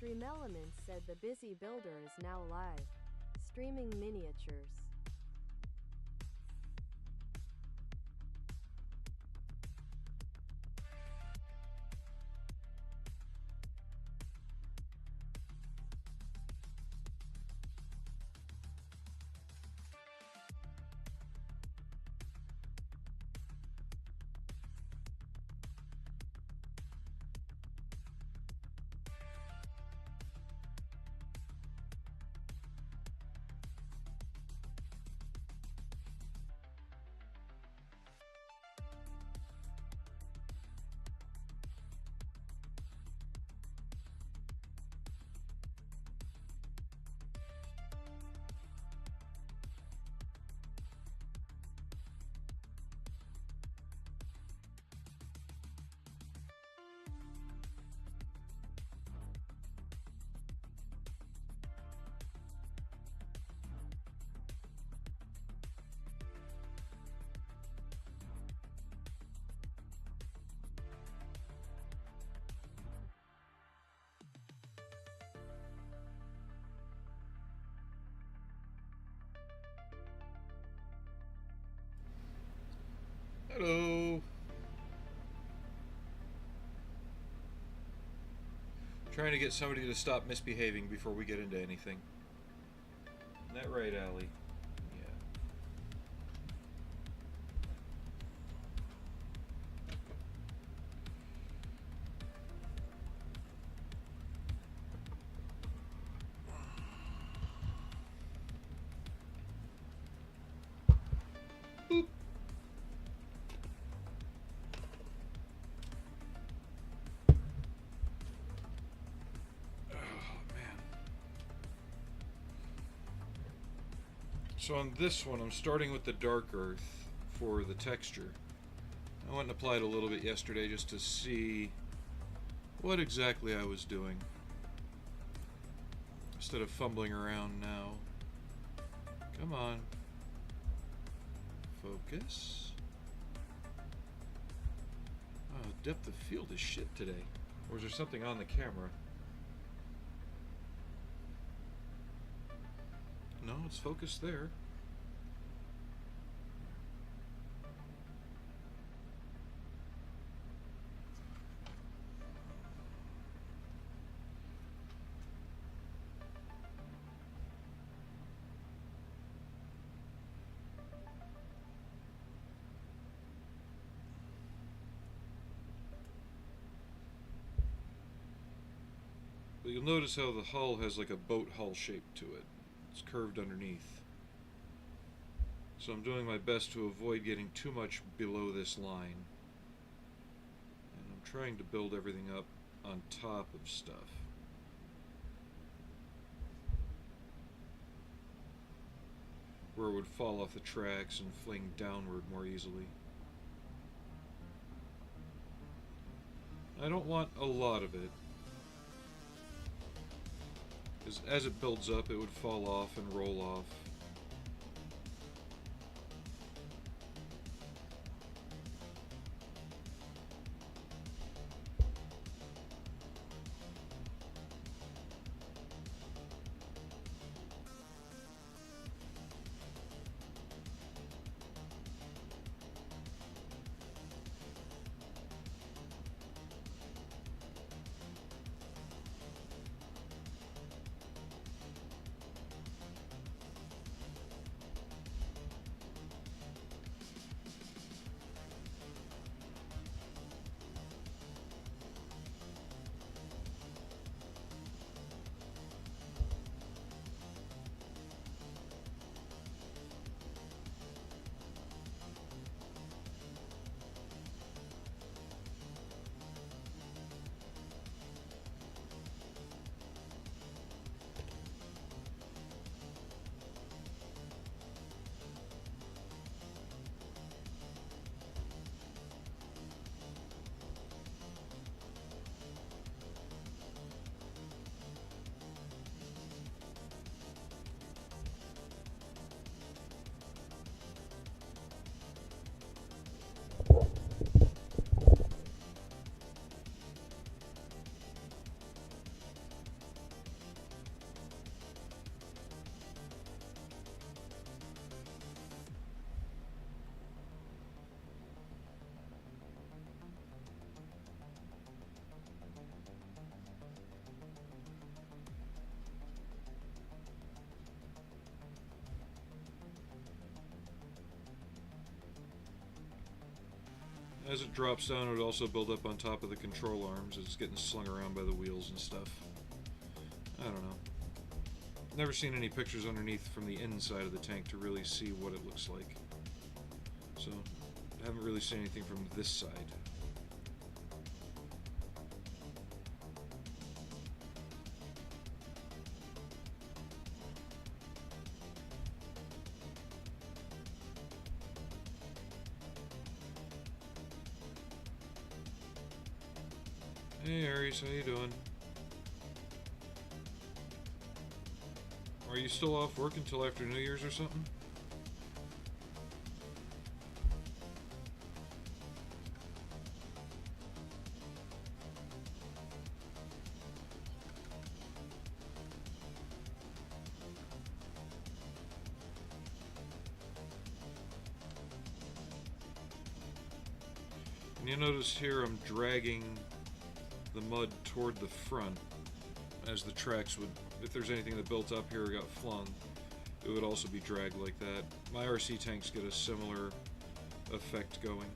Stream Elements said the busy builder is now live, streaming miniatures. Hello. Trying to get somebody to stop misbehaving before we get into anything. Isn't that right, Allie? Yeah. Boop. So on this one, I'm starting with the dark earth for the texture. I went and applied a little bit yesterday just to see what exactly I was doing, instead of fumbling around now. Come on. Focus. Oh, depth of field is shit today. Or is there something on the camera? No, it's focused there. But you'll notice how the hull has like a boat hull shape to it. It's curved underneath. So I'm doing my best to avoid getting too much below this line. And I'm trying to build everything up on top of stuff. Where it would fall off the tracks and fling downward more easily. I don't want a lot of it. As it builds up, it would fall off and roll off. as it drops down, it would also build up on top of the control arms as it's getting slung around by the wheels and stuff. I don't know. Never seen any pictures underneath from the inside of the tank to really see what it looks like. So, I haven't really seen anything from this side. Hey Aries, how you doing? Are you still off work until after New Year's or something? And you notice here I'm dragging the mud toward the front, as the tracks would, if there's anything that built up here or got flung, it would also be dragged like that. My RC tanks get a similar effect going.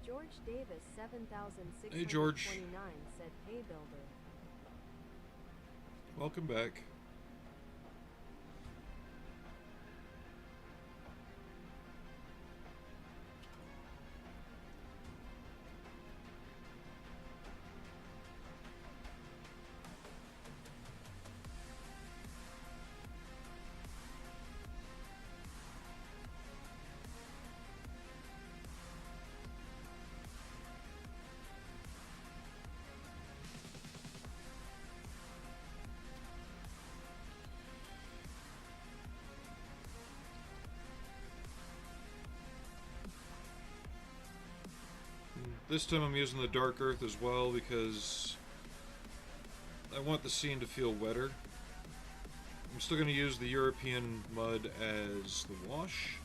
George Davis 7629 Hey George. said, "Hey builder." Welcome back. This time I'm using the dark earth as well because I want the scene to feel wetter. I'm still going to use the European mud as the wash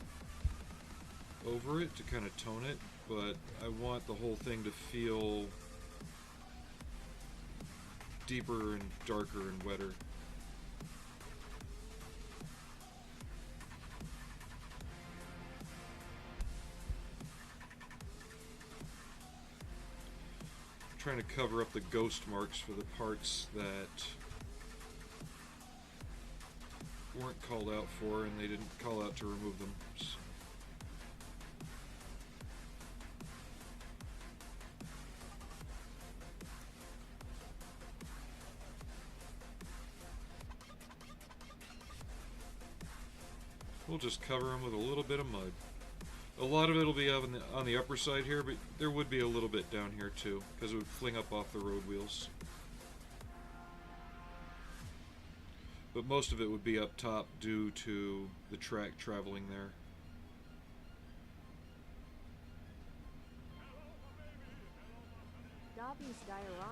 over it to kind of tone it, but I want the whole thing to feel deeper and darker and wetter. Trying to cover up the ghost marks for the parts that weren't called out for, and they didn't call out to remove them. We'll just cover them with a little bit of mud. A lot of it will be up on the upper side here, but there would be a little bit down here too, because it would fling up off the road wheels. But most of it would be up top due to the track traveling there.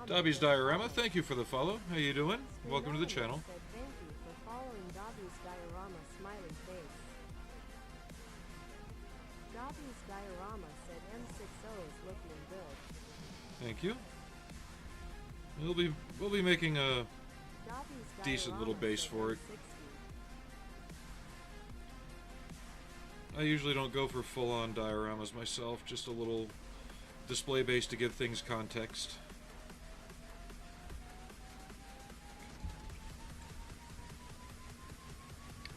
Dobby's Diorama, thank you for the follow. How you doing? Welcome to the channel. Said, "Thank you for following Dobby's Diorama, smiley face." Dobby's Diorama said, "M60 is looking good." Thank you. We'll be making a Dobby's decent little Diorama base said for it. M60. I usually don't go for full-on dioramas myself, just a little display base to give things context.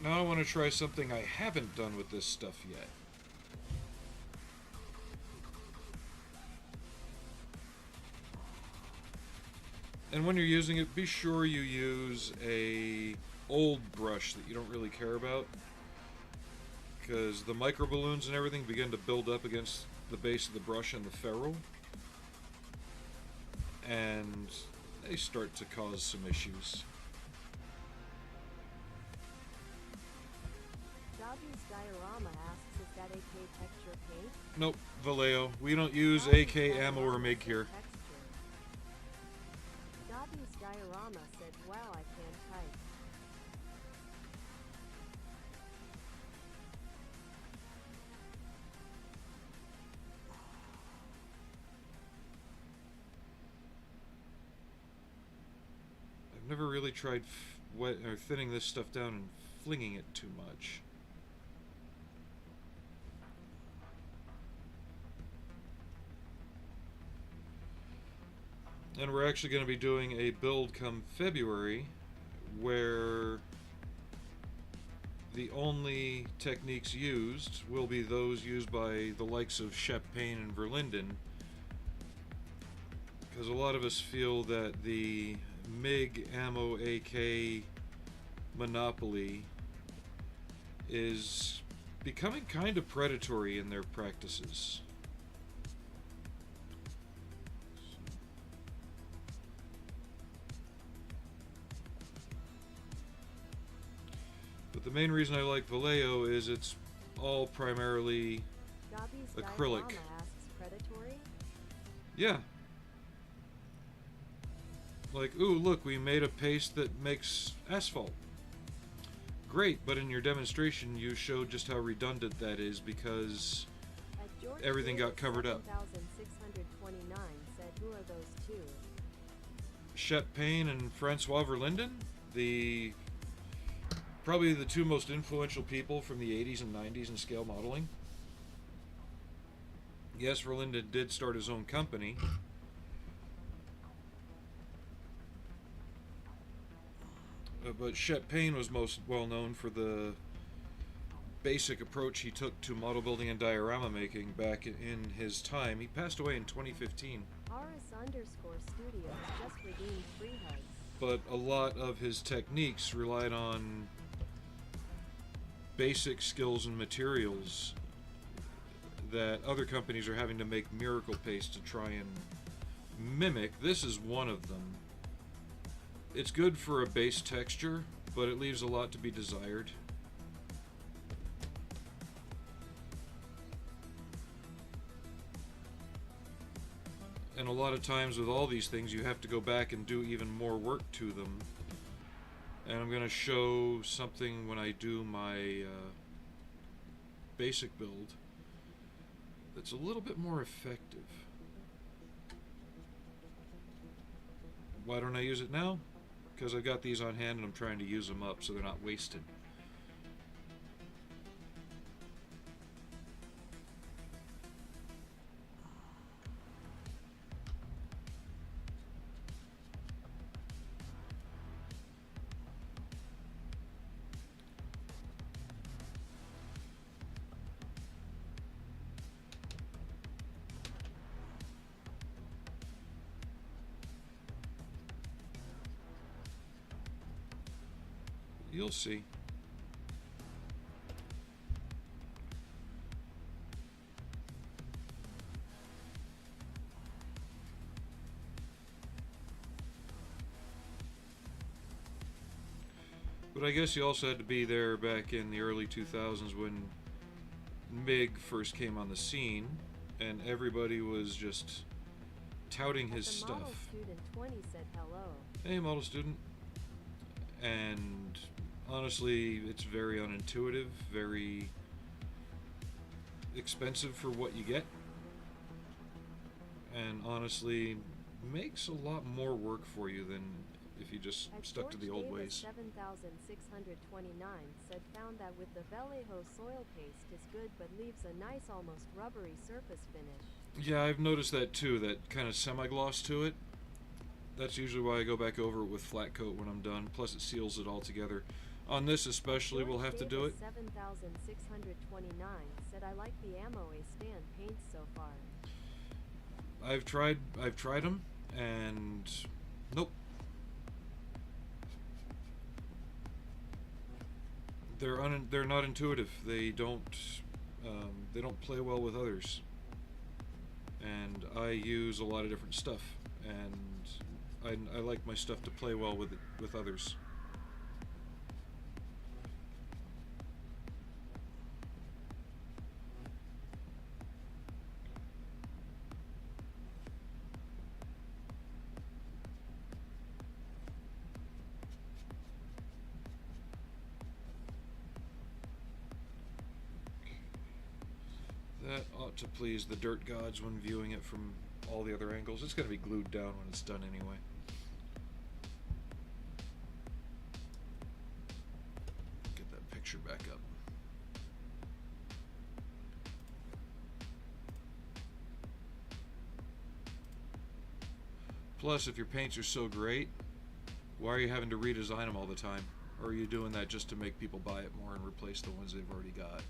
Now I want to try something I haven't done with this stuff yet. And when you're using it, be sure you use a old brush that you don't really care about, because the micro balloons and everything begin to build up against the base of the brush and the ferrule, and they start to cause some issues. Dobby's Diorama asks, "Is that AK texture paint?" Nope, Vallejo. We don't use Dobby's AK ammo or Diorama MIG said here. texture. Diorama said, wow, I can't type. I've never really tried thinning this stuff down and flinging it too much. And we're actually going to be doing a build come February where the only techniques used will be those used by the likes of Shep Payne and Verlinden, because a lot of us feel that the MiG Ammo AK monopoly is becoming kind of predatory in their practices. But the main reason I like Vallejo is it's all primarily Gobby's acrylic. Diorama asks, predatory? Yeah. Like, ooh, look, we made a paste that makes asphalt. Great, but in your demonstration you showed just how redundant that is because everything got covered up. 7629 said, who are those two? Shep Payne and Francois Verlinden, probably the two most influential people from the 80s and 90s in scale modeling. Yes, Verlinden did start his own company. But Shep Payne was most well known for the basic approach he took to model building and diorama making back in his time. He passed away in 2015. Aris_Studios just redeemed free hugs. But a lot of his techniques relied on basic skills and materials that other companies are having to make miracle paste to try and mimic. This is one of them. It's good for a base texture, but it leaves a lot to be desired. And a lot of times with all these things you have to go back and do even more work to them. And I'm going to show something when I do my basic build that's a little bit more effective. Why don't I use it now? Because I've got these on hand and I'm trying to use them up so they're not wasted. You'll see. But I guess you also had to be there back in the early 2000s when MiG first came on the scene and everybody was just touting his The stuff. Model Student 20 said hello. Hey, model student. And honestly, it's very unintuitive, very expensive for what you get, and honestly makes a lot more work for you than if you just stuck to the old ways. 7629 said, found that with the Vallejo soil paste is good but leaves a nice almost rubbery surface finish. Yeah, I've noticed that too, that kind of semi-gloss to it. That's usually why I go back over it with flat coat when I'm done, plus it seals it all together. On this especially, we'll have to do it. 7629 said, I like the Ammo A stand paints so far. I've tried them, and nope. They're not intuitive. They don't play well with others. And I use a lot of different stuff, and I like my stuff to play well with others. That ought to please the dirt gods when viewing it from all the other angles. It's going to be glued down when it's done anyway. Get that picture back up. Plus, if your paints are so great, why are you having to redesign them all the time? Or are you doing that just to make people buy it more and replace the ones they've already got?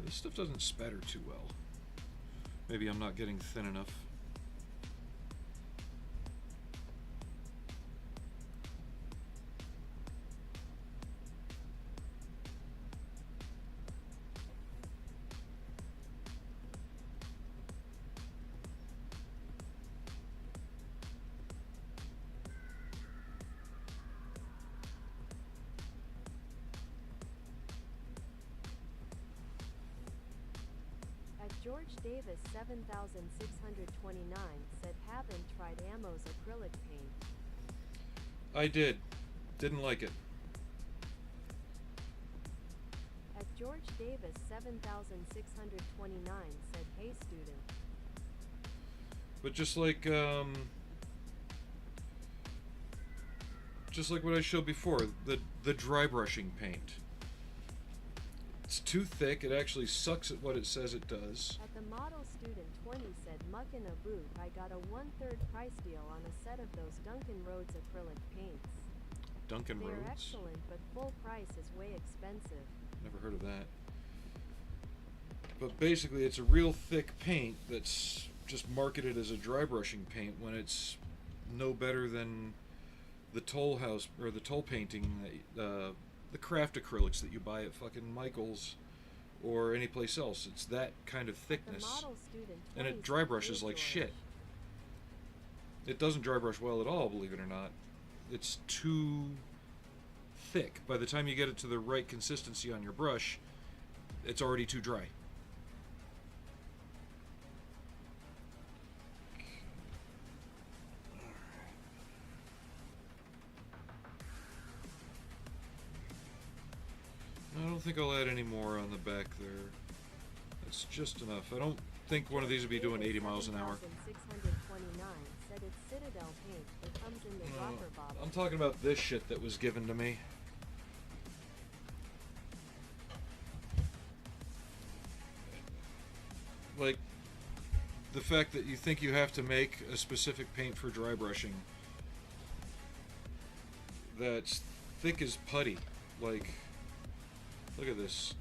This stuff doesn't spatter too well. Maybe I'm not getting thin enough. George Davis 7629 said haven't tried Ammo's acrylic paint. I did. Didn't like it. At George Davis 7629 said hey student. But just like what I showed before, the dry brushing paint. It's too thick. It actually sucks at what it says it does. At the model student 20 said muck in a boot, I got a 1/3 price deal on a set of those Duncan Rhodes acrylic paints. Duncan Rhodes? They're excellent, but full price is way expensive. Never heard of that. But basically it's a real thick paint that's just marketed as a dry brushing paint when it's no better than the toll house or the toll painting that the craft acrylics that you buy at fucking Michael's or any place else. It's that kind of thickness. And it dry brushes like shit. It doesn't dry brush well at all, believe it or not. It's too thick. By the time you get it to the right consistency on your brush, it's already too dry. I don't think I'll add any more on the back there. That's just enough. I don't think one of these would be doing 80 miles an hour. Said it's Citadel paint. It comes in the dropper bottle. I'm talking about this shit that was given to me. Like, the fact that you think you have to make a specific paint for dry brushing that's thick as putty. Like, look at this.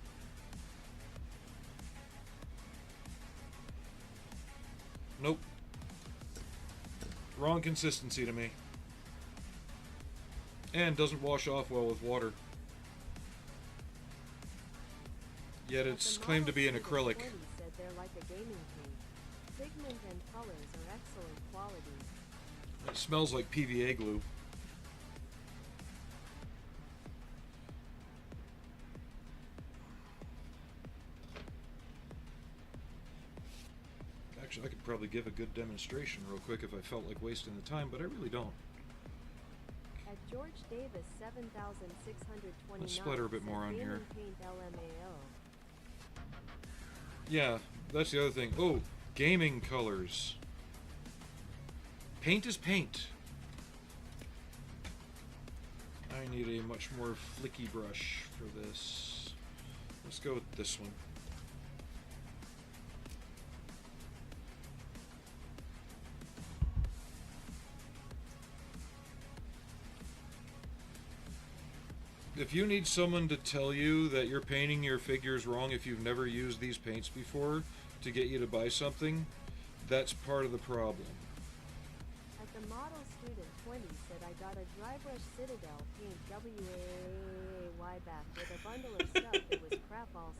Nope. Wrong consistency to me. And doesn't wash off well with water. Yet it's claimed to be an acrylic. Said they're like a gaming paint. Pigment and colors are excellent quality. It smells like PVA glue. Actually, I could probably give a good demonstration real quick if I felt like wasting the time, but I really don't. At George Davis 7629. Let's splatter a bit more on here. Paint LMAO. Yeah, that's the other thing. Oh, gaming colors. Paint is paint. I need a much more flicky brush for this. Let's go with this one. if you need someone to tell you that you're painting your figures wrong if you've never used these paints before to get you to buy something, that's part of the problem. At the model student 20 said I got a dry brush Citadel paint WAY back with a bundle of stuff that was crap also.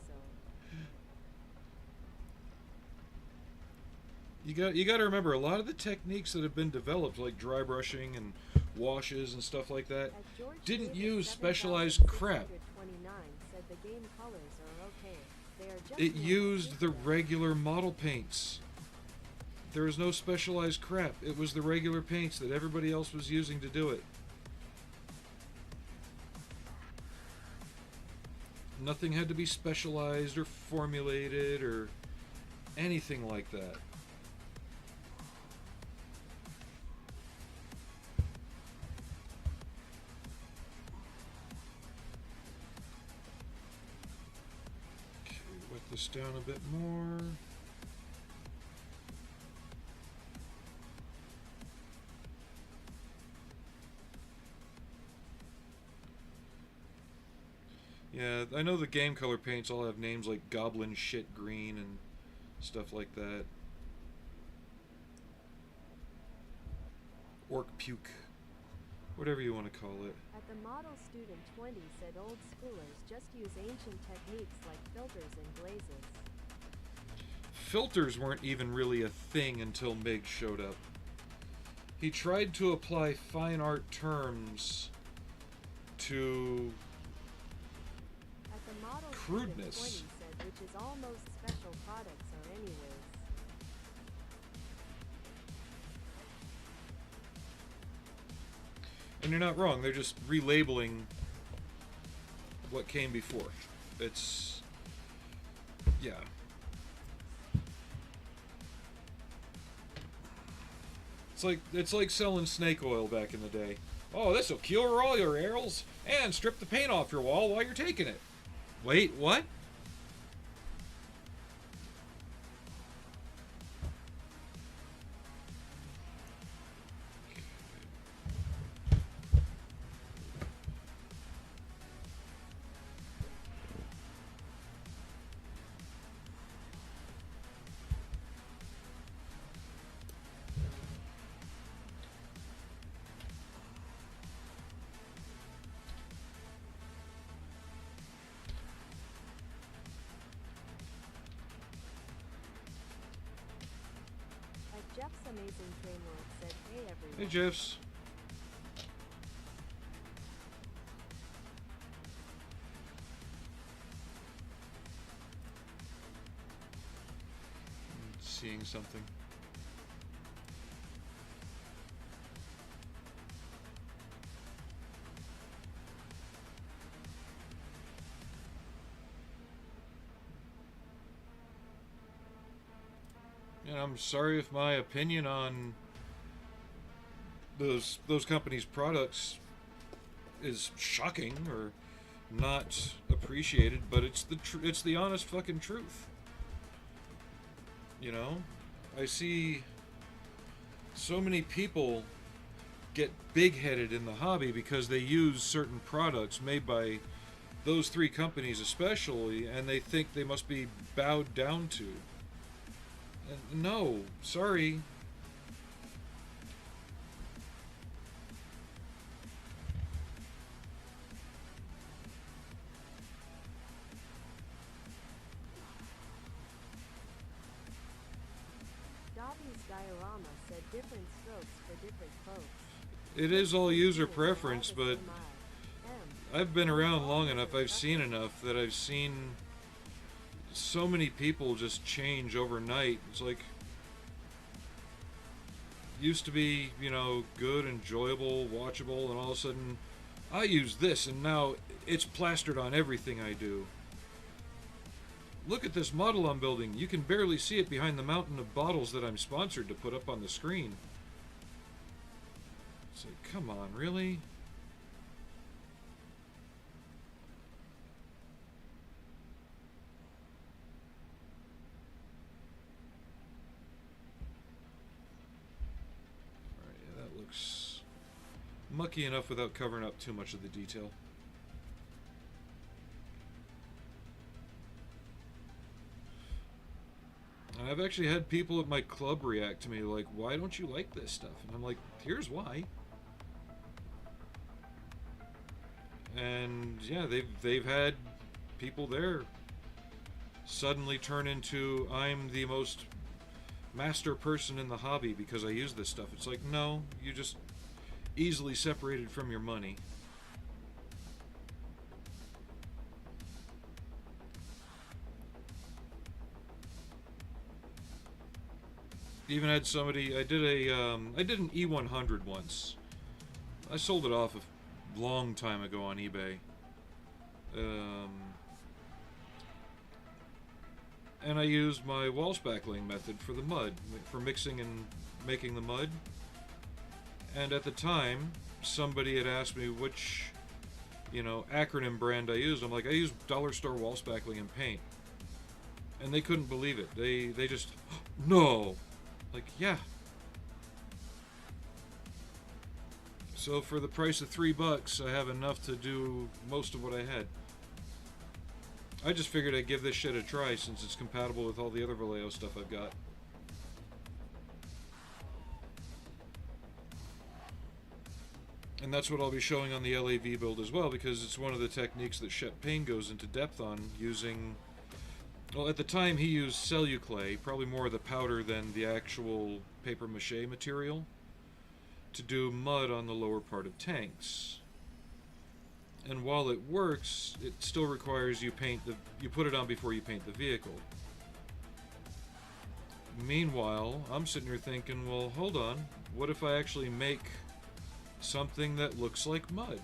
You got to remember, a lot of the techniques that have been developed, like dry brushing and washes and stuff like that, didn't use specialized crap. Said the game colors are okay. They are just It used the regular model paints. There was no specialized crap. It was the regular paints that everybody else was using to do it. Nothing had to be specialized or formulated or anything like that. Okay, wet this down a bit more. Yeah, I know the game color paints all have names like Goblin Shit Green and stuff like that. Orc Puke. Whatever you want to call it. At the model student 20 said old schoolers just use ancient techniques like filters and glazes. Filters weren't even really a thing until Mig showed up. He tried to apply fine art terms to crudeness. 20 said, which is all most special products are anyways. And you're not wrong, they're just relabeling what came before. It's... yeah. It's like selling snake oil back in the day. Oh, this'll cure all your arrows and strip the paint off your wall while you're taking it. Wait, what? Jeff's Amazing Framework said, hey everyone. Hey Jeffs. Seeing something. And I'm sorry if my opinion on those companies' products is shocking or not appreciated, but it's the honest fucking truth. You know, I see so many people get big-headed in the hobby because they use certain products made by those three companies especially, and they think they must be bowed down to. And no, sorry. Dobby's diorama said different strokes for different folks. It is all user preference, but I've been around long enough, I've seen enough that I've seen so many people just change overnight. It's like, used to be, you know, good, enjoyable, watchable, and all of a sudden, I use this, and now it's plastered on everything I do. Look at this model I'm building. You can barely see it behind the mountain of bottles that I'm sponsored to put up on the screen. It's like, come on, really? Mucky enough without covering up too much of the detail. And I've actually had people at my club react to me like, why don't you like this stuff? And I'm like, here's why. And yeah, they've had people there suddenly turn into, I'm the most master person in the hobby because I use this stuff. It's like, no, you just easily separated from your money. Even had somebody, I did an E100 once. I sold it off a long time ago on eBay. And I used my wall spackling method for the mud, for mixing and making the mud. And at the time, somebody had asked me which, acronym brand I used. I'm like, I use dollar store wall spackling and paint. And they couldn't believe it. They just, no! Like, yeah. So for the price of $3, I have enough to do most of what I had. I just figured I'd give this shit a try since it's compatible with all the other Vallejo stuff I've got. And that's what I'll be showing on the LAV build as well, because it's one of the techniques that Shep Payne goes into depth on, using... Well, at the time he used celluclay, probably more of the powder than the actual paper mache material, to do mud on the lower part of tanks. And while it works, it still requires you put it on before you paint the vehicle. Meanwhile, I'm sitting here thinking, well, hold on, what if I actually make something that looks like mud?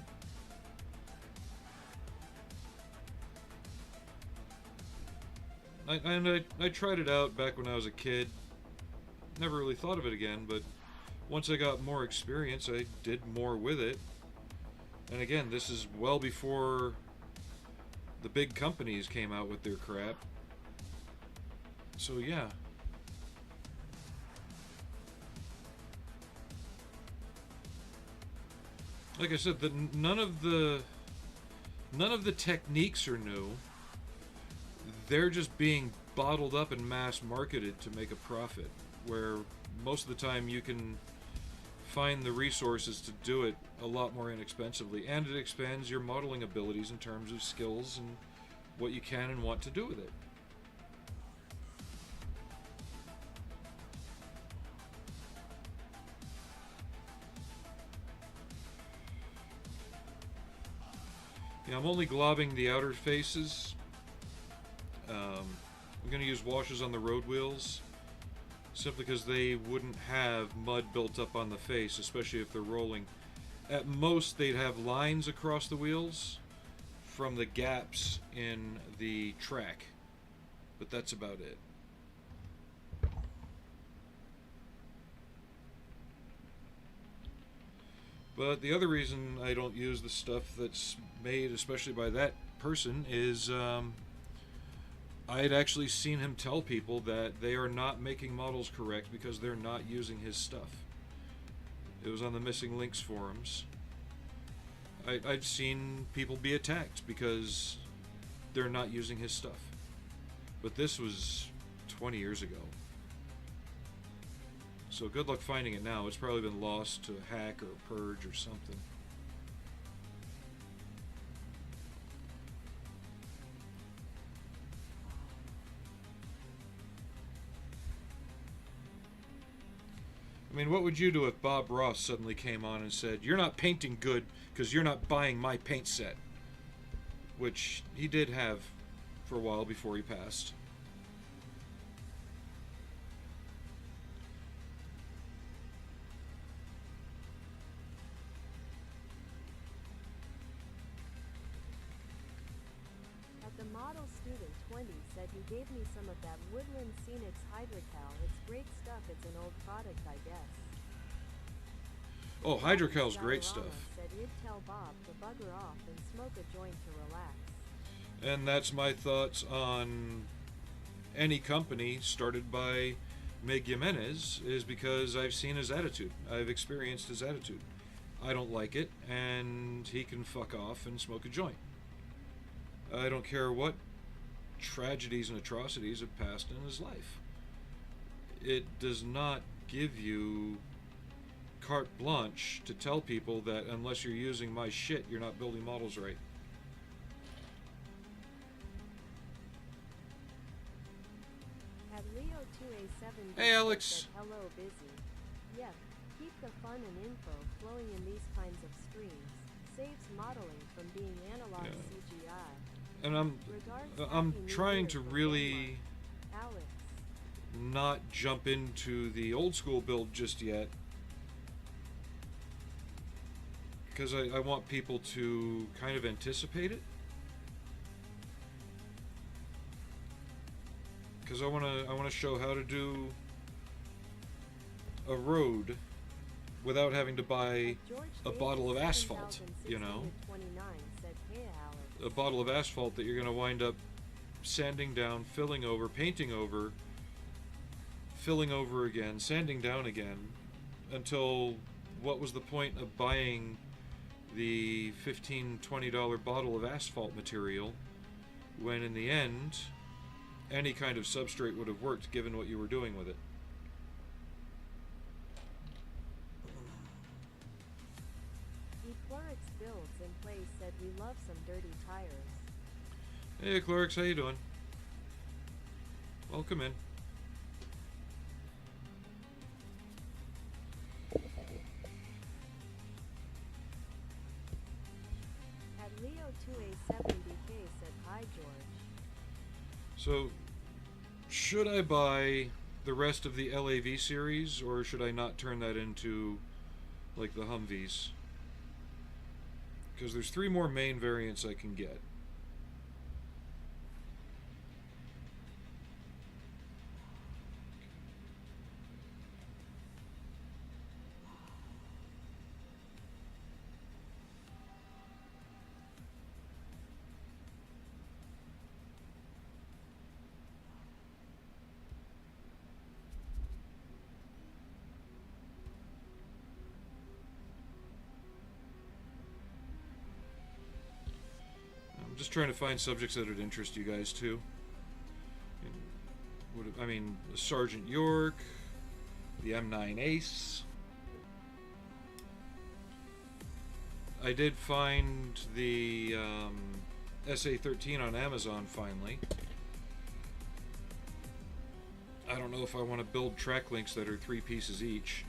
I tried it out back when I was a kid. Never really thought of it again, but once I got more experience, I did more with it. And again, this is well before the big companies came out with their crap. So yeah. Like I said, none of the techniques are new. They're just being bottled up and mass marketed to make a profit, where most of the time you can find the resources to do it a lot more inexpensively, and it expands your modeling abilities in terms of skills and what you can and want to do with it. Yeah, I'm only globbing the outer faces. I'm going to use washes on the road wheels, simply because they wouldn't have mud built up on the face, especially if they're rolling. At most, they'd have lines across the wheels from the gaps in the track, but that's about it. But the other reason I don't use the stuff that's made, especially by that person, is I had actually seen him tell people that they are not making models correct because they're not using his stuff. It was on the Missing Links forums. I've seen people be attacked because they're not using his stuff. But this was 20 years ago. So good luck finding it now. It's probably been lost to hack or purge or something. I mean, what would you do if Bob Ross suddenly came on and said, "You're not painting good because you're not buying my paint set"? Which he did have for a while before he passed. At the model student 20 said he gave me some of that Woodland Scenics Hydrocal. It's great stuff. It's an old product, I guess. Oh, Hydrocal's great stuff. Said he'd tell Bob to bugger off and smoke a joint to relax. And that's my thoughts on any company started by Mig Jimenez, is because I've seen his attitude. I've experienced his attitude. I don't like it, and he can fuck off and smoke a joint. I don't care what tragedies and atrocities have passed in his life. it does not give you carte blanche to tell people that unless you're using my shit, you're not building models right. At Leo2A7 Hey, Alex. said, hello, busy. Yep, keep the fun and info flowing in these kinds of streams. Saves modeling from being analog CGI. And Regards, I'm Happy New trying Year to for really Denmark. Alex. not jump into the old school build just yet, because I want people to kind of anticipate it. Because I want to show how to do a road without having to buy a bottle of asphalt, you know? Said, hey, Alex. A bottle of asphalt that you're going to wind up sanding down, filling over, painting over, filling over again, sanding down again, until what was the point of buying the $15, $20 bottle of asphalt material when in the end any kind of substrate would have worked given what you were doing with it. Eclorix builds in place said we love some dirty tires. Hey Clorix, how you doing? Welcome in. At Leo2A7BK said hi George. So, should I buy the rest of the LAV series, or should I not turn that into, like, the Humvees? Because there's 3 more main variants I can get. Just trying to find subjects that would interest you guys too. I mean, Sergeant York, the M9 Ace. I did find the SA-13 on Amazon finally. I don't know if I want to build track links that are 3 pieces each.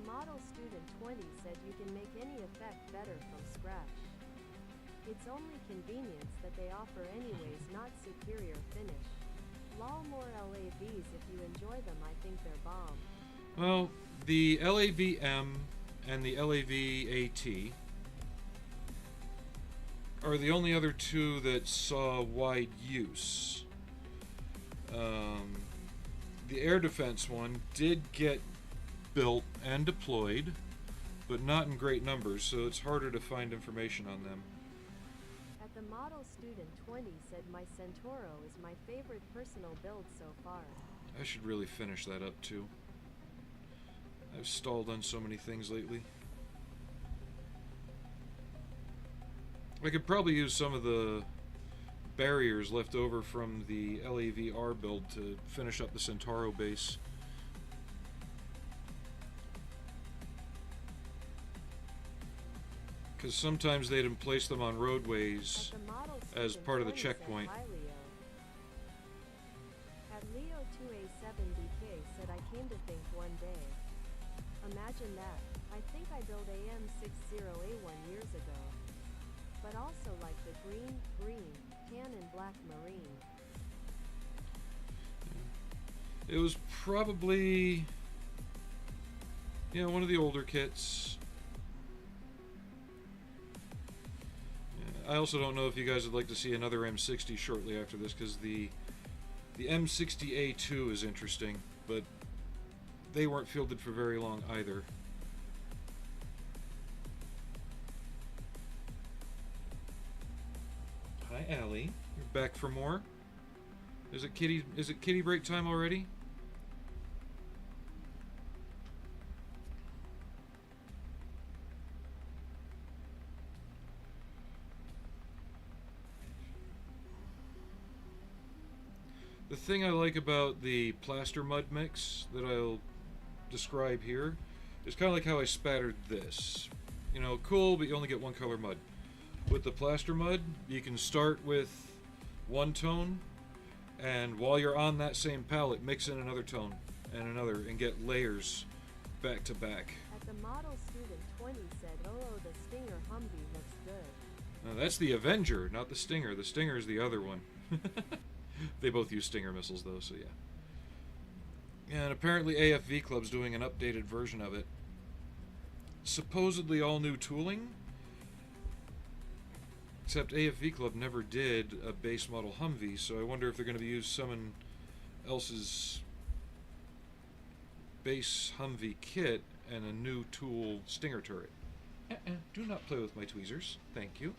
Model Student 20 said you can make any effect better from scratch. It's only convenience that they offer anyways, not superior finish. Lol, more LAVs if you enjoy them, I think they're bomb. Well, the LAV-M and the LAV-AT are the only other 2 that saw wide use. The air defense one did get built and deployed, but not in great numbers, so it's harder to find information on them. At the Model Student 20 said my Centauro is my favorite personal build so far. I should really finish that up too. I've stalled on so many things lately. I could probably use some of the barriers left over from the LAV-R build to finish up the Centauro base. Because sometimes they'd place them on roadways as part of the checkpoint. At Leo2A7BK said I came to think one day. Imagine that. I think I built a M60A1 years ago. But also like the green, tan and black marine. It was probably, one of the older kits. I also don't know if you guys would like to see another M60 shortly after this, because the M60A2 is interesting, but they weren't fielded for very long either. Allie. You're back for more? Is it kitty break time already? The thing I like about the plaster mud mix that I'll describe here is kind of like how I spattered this. You know, cool, but you only get one color mud. With the plaster mud, you can start with one tone, and while you're on that same palette, mix in another tone and another, and get layers back to back. At the model student 20 said, "Oh, the Stinger Humvee looks good." Now that's the Avenger, not the Stinger. The Stinger is the other one. They both use Stinger missiles, though, so yeah. And apparently AFV Club's doing an updated version of it. Supposedly all new tooling, except AFV Club never did a base model Humvee, so I wonder if they're going to use someone else's base Humvee kit and a new tool Stinger turret. Do not play with my tweezers. Thank you.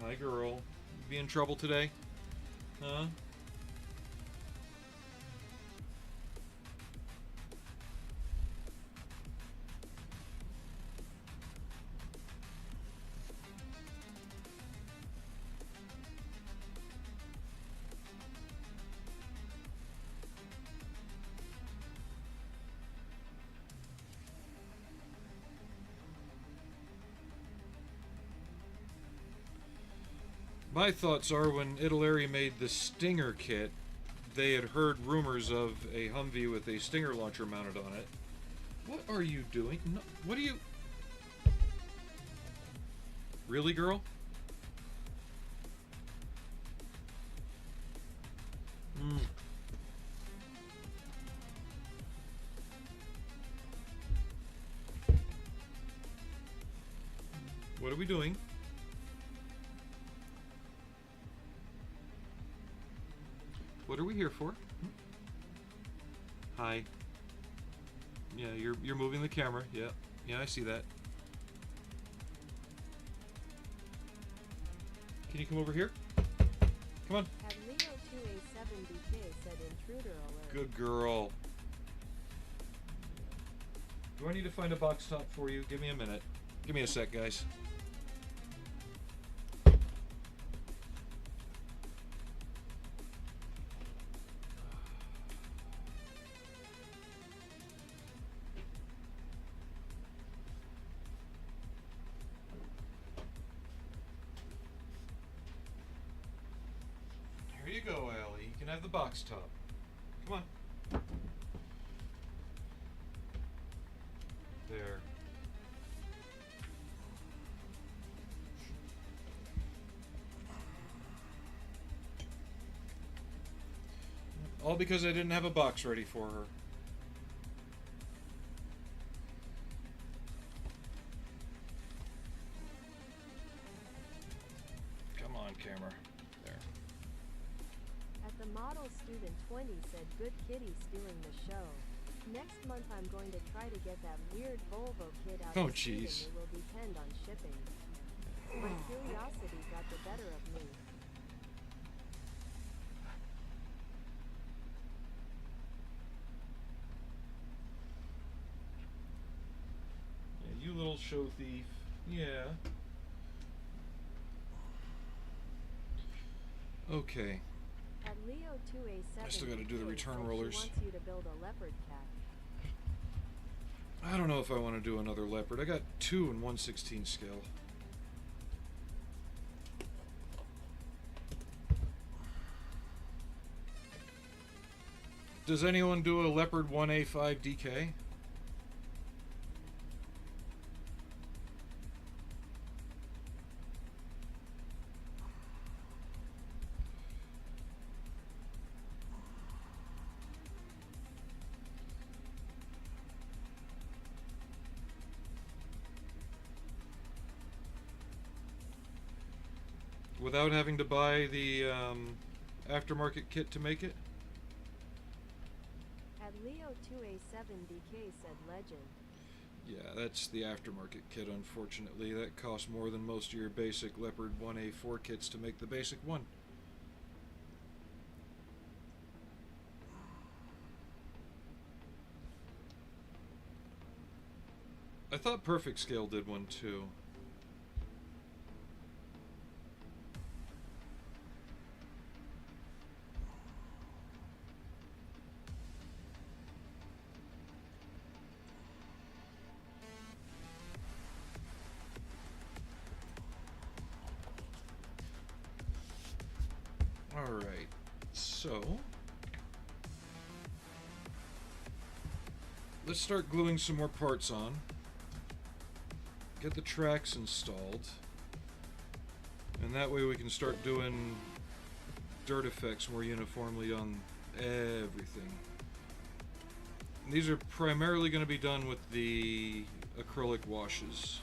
Hi, girl. You be in trouble today? Huh? My thoughts are when Italeri made the Stinger kit, they had heard rumors of a Humvee with a Stinger launcher mounted on it. What are you doing? No, what are you... Really, girl? What are we doing? What are we here for? Hi. Yeah, you're moving the camera. Yeah. Yeah, I see that. Can you come over here? Come on. At Leo 2A7BK said intruder alert. Good girl. Do I need to find a box top for you? Give me a minute. Give me a sec, guys. Here you go, Allie. You can have the box top. Come on. There. All because I didn't have a box ready for her. Come on, camera. There. At the model student 20 said, "Good kitty stealing the show. Next month I'm going to try to get that weird Volvo kid out Oh, of Sweden. jeez. It will depend on shipping." My curiosity got the better of me. Yeah, you little show thief. Yeah. Okay. At Leo 2A7, I still gotta do the return rollers. She wants you to build a leopard cat. I don't know if I want to do another leopard. I got 2 in 1/16 scale. Does anyone do a leopard 1A5 DK? Without having to buy the aftermarket kit to make it? At At Leo2A7DK said legend. Yeah, that's the aftermarket kit, unfortunately. That costs more than most of your basic Leopard 1A4 kits to make the basic one. I thought Perfect Scale did one too. Alright, so let's start gluing some more parts on. Get the tracks installed. And that way we can start doing dirt effects more uniformly on everything. And these are primarily going to be done with the acrylic washes.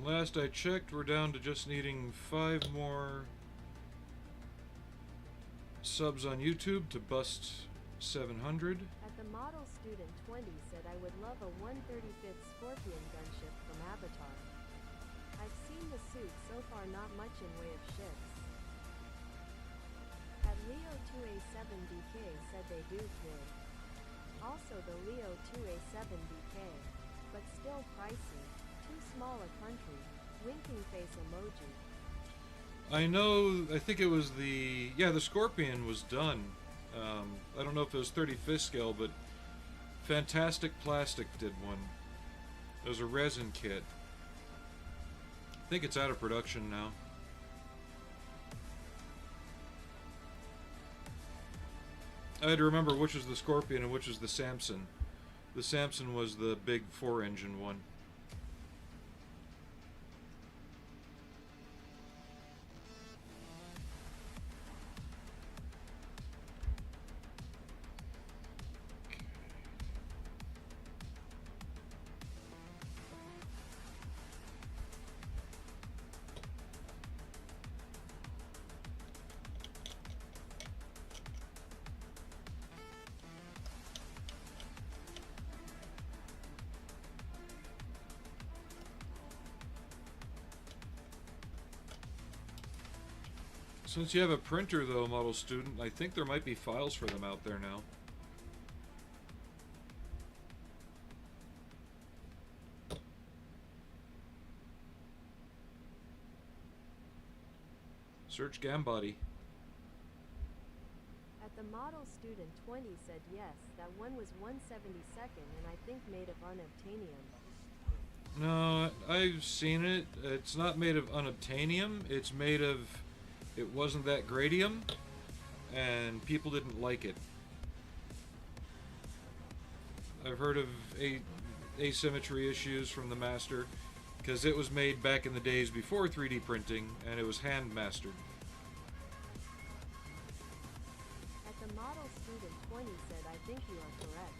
Last I checked, we're down to just needing 5 more subs on YouTube to bust 700. At the model student 20 said I would love a 135th Scorpion gunship from Avatar. I've seen the suit, so far not much in way of ships. At Leo2A7DK said they do kid. Also the Leo2A7DK, but still pricey. Too small a country. Winking face emoji. I know, I think it was the Scorpion was done. I don't know if it was 35th scale, but Fantastic Plastic did one. It was a resin kit. I think it's out of production now. I had to remember which was the Scorpion and which was the Samson. The Samson was the big 4-engine one. Since you have a printer though, model student, I think there might be files for them out there now. Search Gambody. At the model student 20 said yes, that one was 1/72nd and I think made of unobtainium. No, I've seen it. It's not made of unobtainium. It's made of... It wasn't that gradium, and people didn't like it. I've heard of asymmetry issues from the master, because it was made back in the days before 3D printing, and it was hand mastered. At the model student 20 said I think you are correct.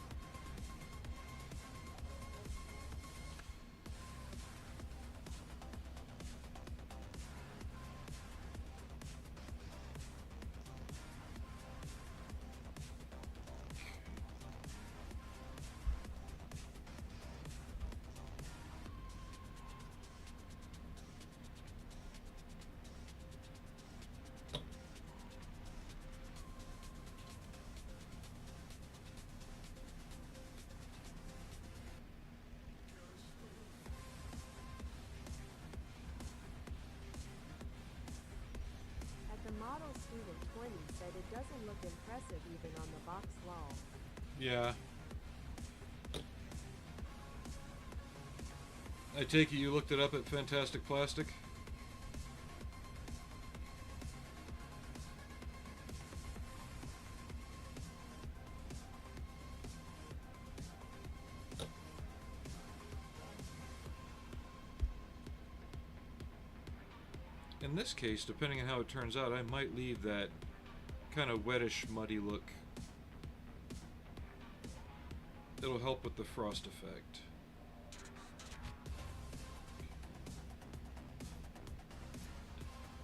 The model student 20 said it doesn't look impressive even on the box wall. Yeah. I take it you looked it up at Fantastic Plastic? In this case, depending on how it turns out, I might leave that kind of wettish, muddy look. It'll help with the frost effect.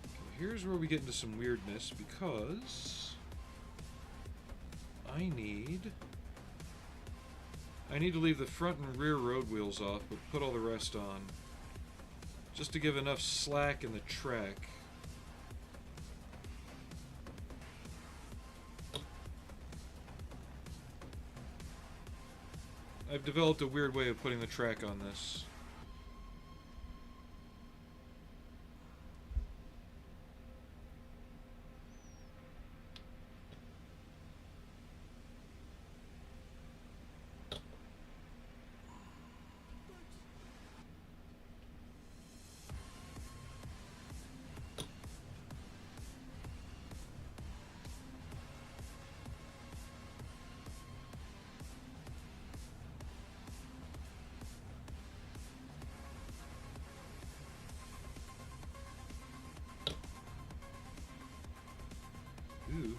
Okay, here's where we get into some weirdness, because I need to leave the front and rear road wheels off, but put all the rest on. Just to give enough slack in the track. I've developed a weird way of putting the track on this. Ooh.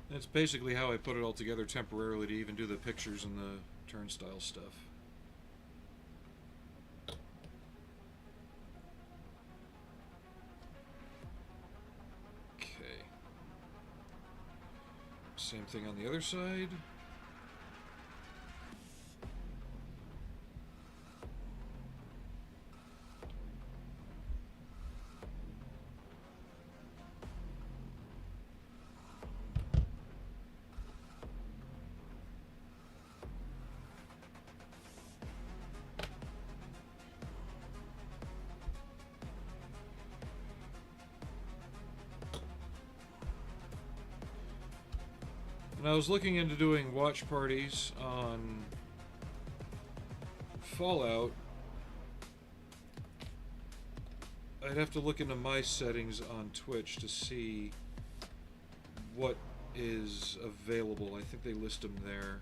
That's basically how I put it all together temporarily to even do the pictures and the turnstile stuff. Okay. Same thing on the other side. And I was looking into doing watch parties on Fallout. I'd have to look into my settings on Twitch to see what is available. I think they list them there.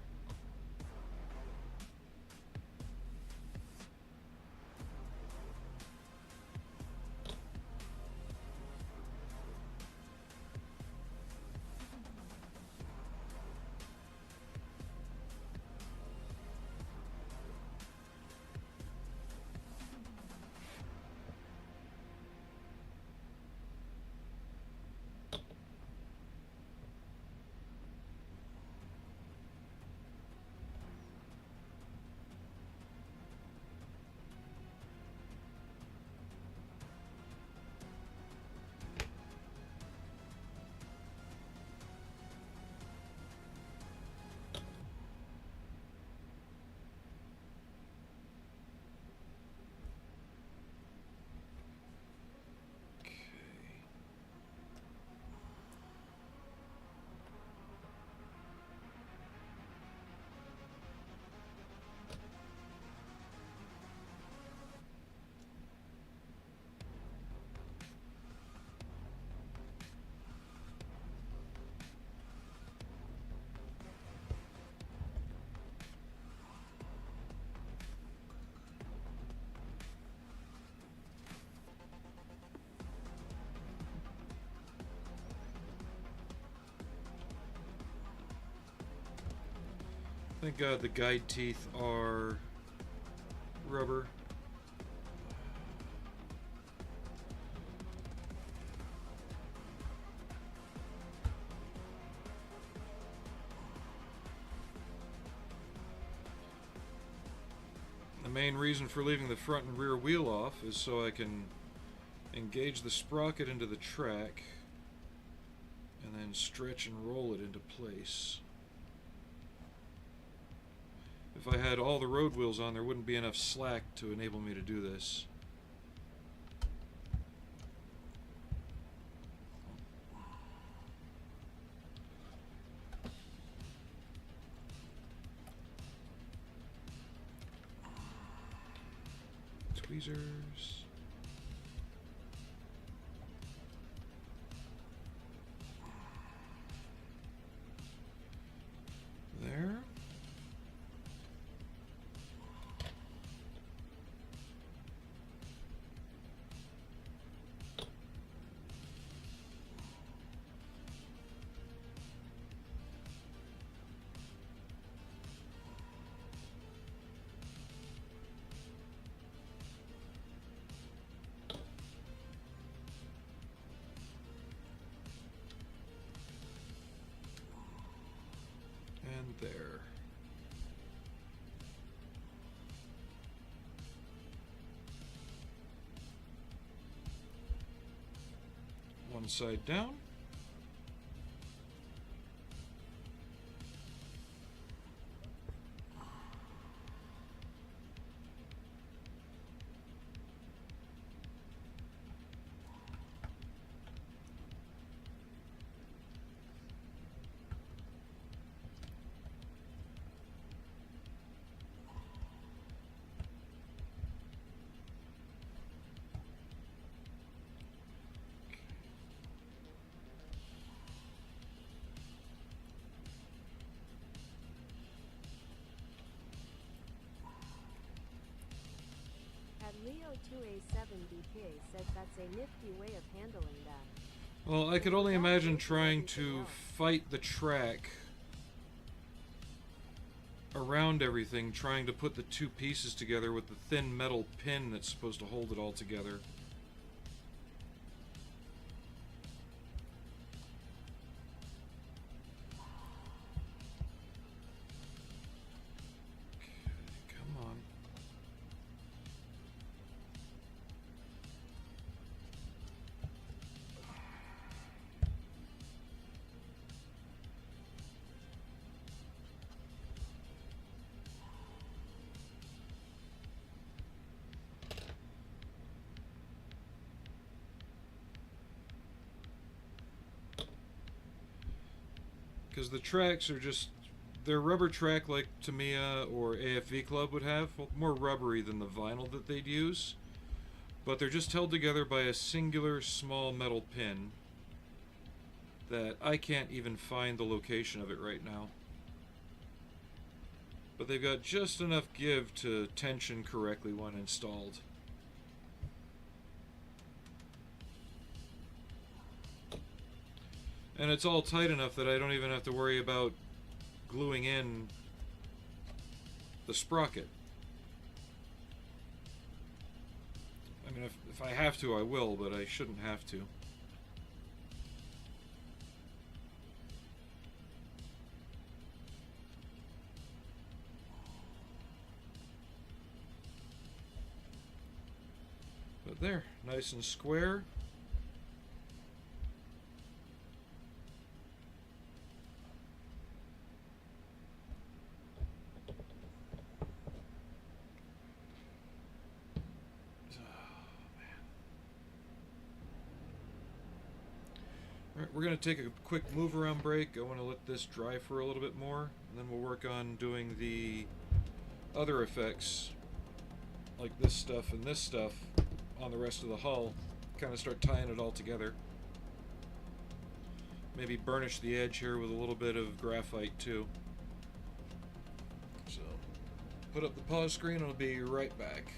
Thank God the guide teeth are rubber. The main reason for leaving the front and rear wheel off is so I can engage the sprocket into the track and then stretch and roll it into place. If I had all the road wheels on, there wouldn't be enough slack to enable me to do this. Tweezers. There. And there. One side down. Leo2A7BK says that's a nifty way of handling that. Well, I could only imagine trying to fight the track around everything, trying to put the two pieces together with the thin metal pin that's supposed to hold it all together. Come on. Because the tracks are just, they're rubber track like Tamiya or AFV Club would have, well, more rubbery than the vinyl that they'd use, but they're just held together by a singular small metal pin that I can't even find the location of it right now. But they've got just enough give to tension correctly when installed. And it's all tight enough that I don't even have to worry about gluing in the sprocket. I mean, if I have to, I will, but I shouldn't have to. But there, nice and square. Alright, we're going to take a quick move around break. I want to let this dry for a little bit more, and then we'll work on doing the other effects, like this stuff and this stuff, on the rest of the hull. Kind of start tying it all together. Maybe burnish the edge here with a little bit of graphite too. So, put up the pause screen and I'll be right back.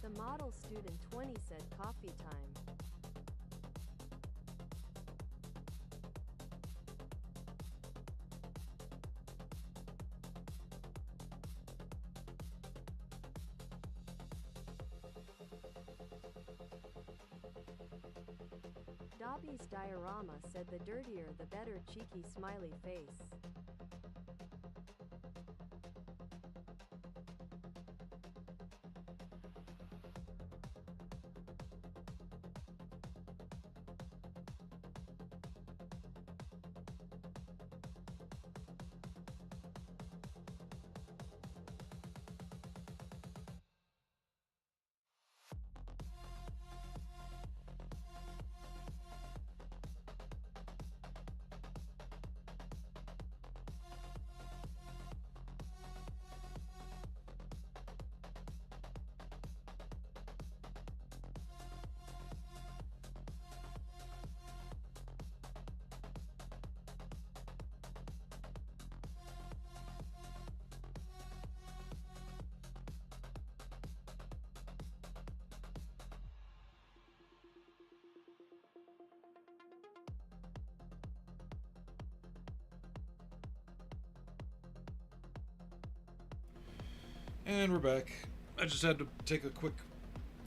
The model student 20 said coffee time. Dobby's diorama said the dirtier the better, cheeky smiley face. And we're back. I just had to take a quick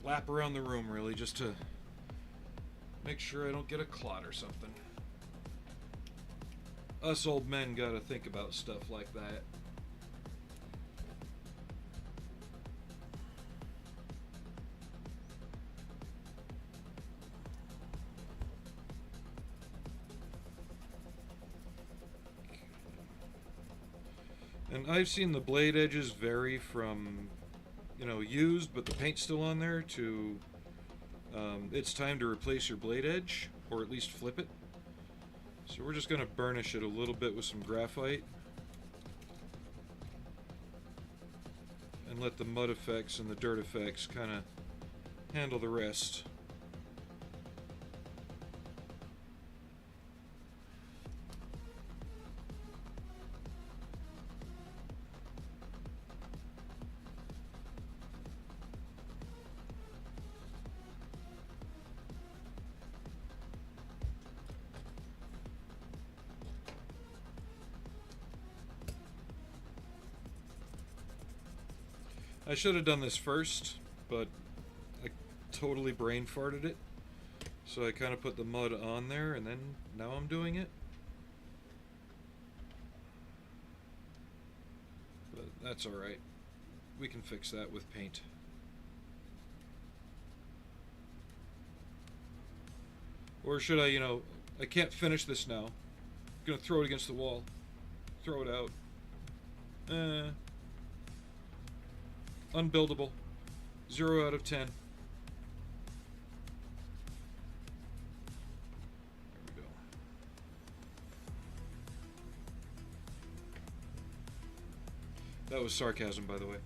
lap around the room, really, just to make sure I don't get a clot or something. Us old men gotta think about stuff like that. And I've seen the blade edges vary from, you know, used but the paint's still on there, to it's time to replace your blade edge, or at least flip it. So we're just going to burnish it a little bit with some graphite and let the mud effects and the dirt effects kind of handle the rest. I should have done this first, but I totally brain farted it. So I kind of put the mud on there, and then now I'm doing it. But that's alright. We can fix that with paint. Or should I, you know, I can't finish this now. I'm gonna throw it against the wall. Throw it out. Unbuildable. 0 out of 10. There we go. That was sarcasm, by the way.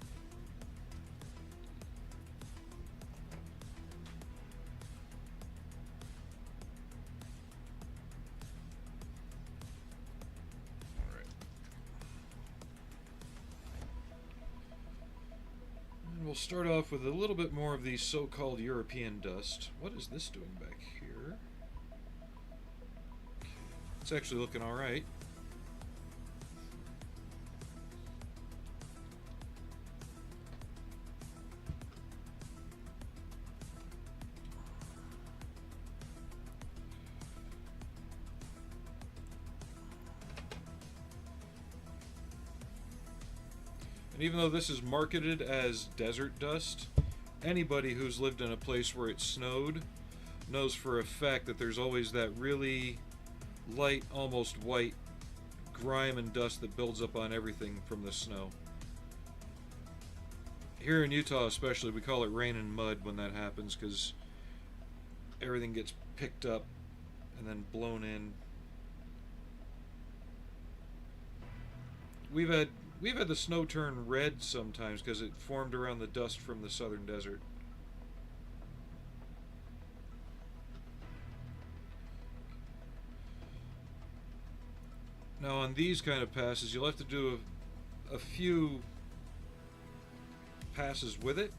We'll start off with a little bit more of the so-called European dust. What is this doing back here? It's actually looking alright. And even though this is marketed as desert dust, anybody who's lived in a place where it snowed knows for a fact that there's always that really light, almost white grime and dust that builds up on everything from the snow. Here in Utah especially, we call it rain and mud when that happens, because everything gets picked up and then blown in. We've had the snow turn red sometimes because it formed around the dust from the southern desert. Now on these kind of passes, you'll have to do a few passes with it.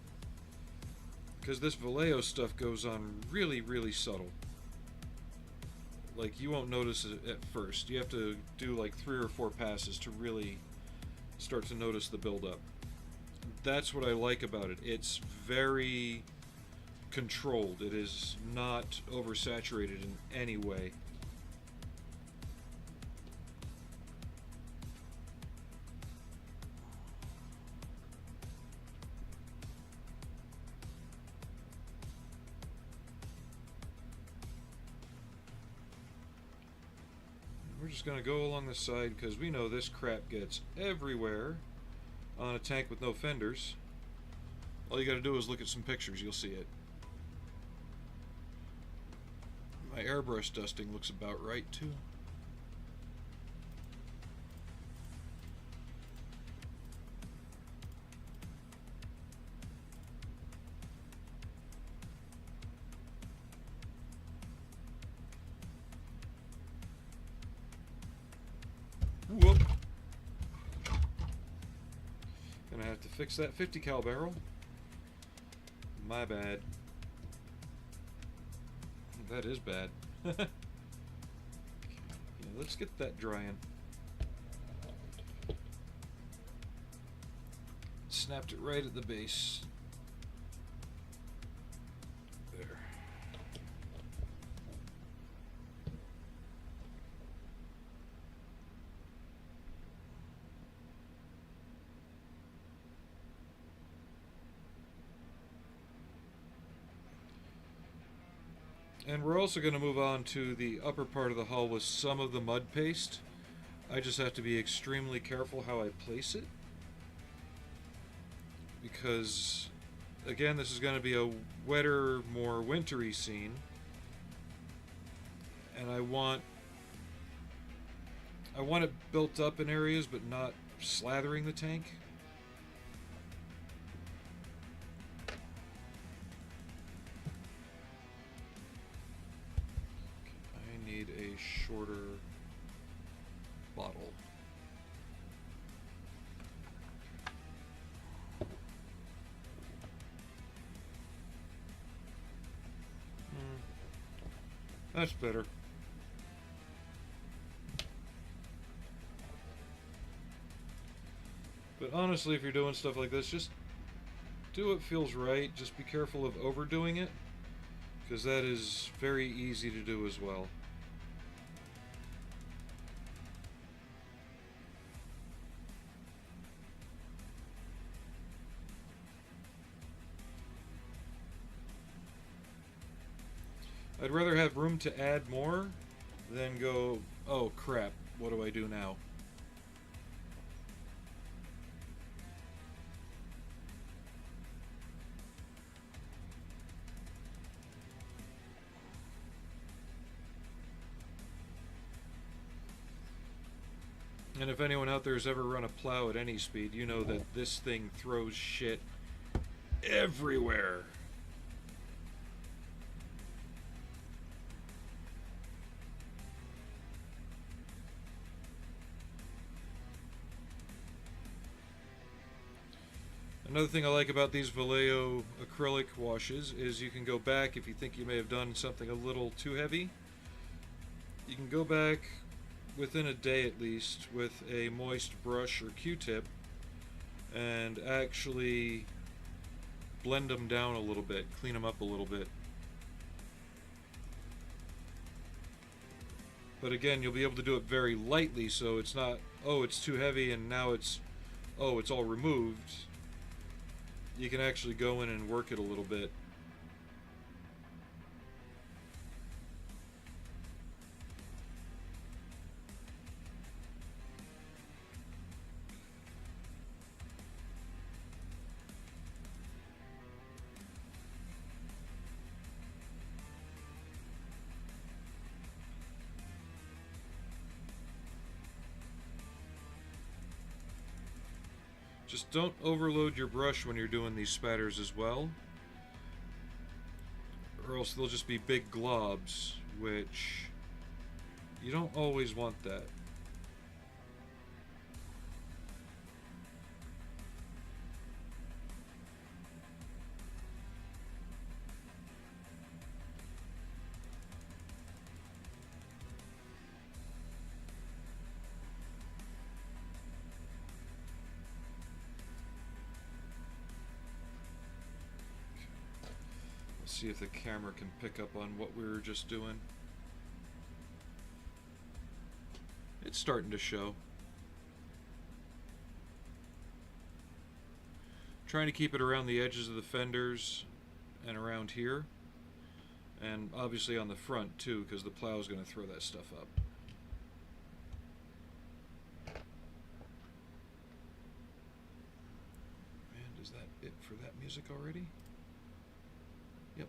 because this Vallejo stuff goes on really, really subtle. Like, you won't notice it at first. You have to do like 3 or 4 passes to really start to notice the buildup. That's what I like about it. It's very controlled. It is not oversaturated in any way. We're just going to go along the side because we know this crap gets everywhere on a tank with no fenders. All you got to do is look at some pictures, you'll see it. My airbrush dusting looks about right too. Whoop. Gonna have to fix that 50 cal barrel. My bad. That is bad. Yeah, let's get that drying. Snapped it right at the base. There. And we're also going to move on to the upper part of the hull with some of the mud paste. I just have to be extremely careful how I place it. Because, again, this is going to be a wetter, more wintry scene. And I want it built up in areas, but not slathering the tank. A shorter bottle. That's better. But honestly, if you're doing stuff like this, just do what feels right. Just be careful of overdoing it, because that is very easy to do as well. I'd rather have room to add more than go, oh crap, what do I do now? And if anyone out there has ever run a plow at any speed, you know that this thing throws shit everywhere. Another thing I like about these Vallejo acrylic washes is you can go back if you think you may have done something a little too heavy. You can go back within a day at least with a moist brush or Q-tip and actually blend them down a little bit, clean them up a little bit. But again, you'll be able to do it very lightly, so it's not, oh, it's too heavy and now it's, oh, it's all removed. You can actually go in and work it a little bit. Just don't overload your brush when you're doing these spatters as well, or else they'll just be big globs, which you don't always want that. see if the camera can pick up on what we were just doing. It's starting to show. Trying to keep it around the edges of the fenders and around here. And obviously on the front too, because the plow is going to throw that stuff up. And is that it for that music already? Yep.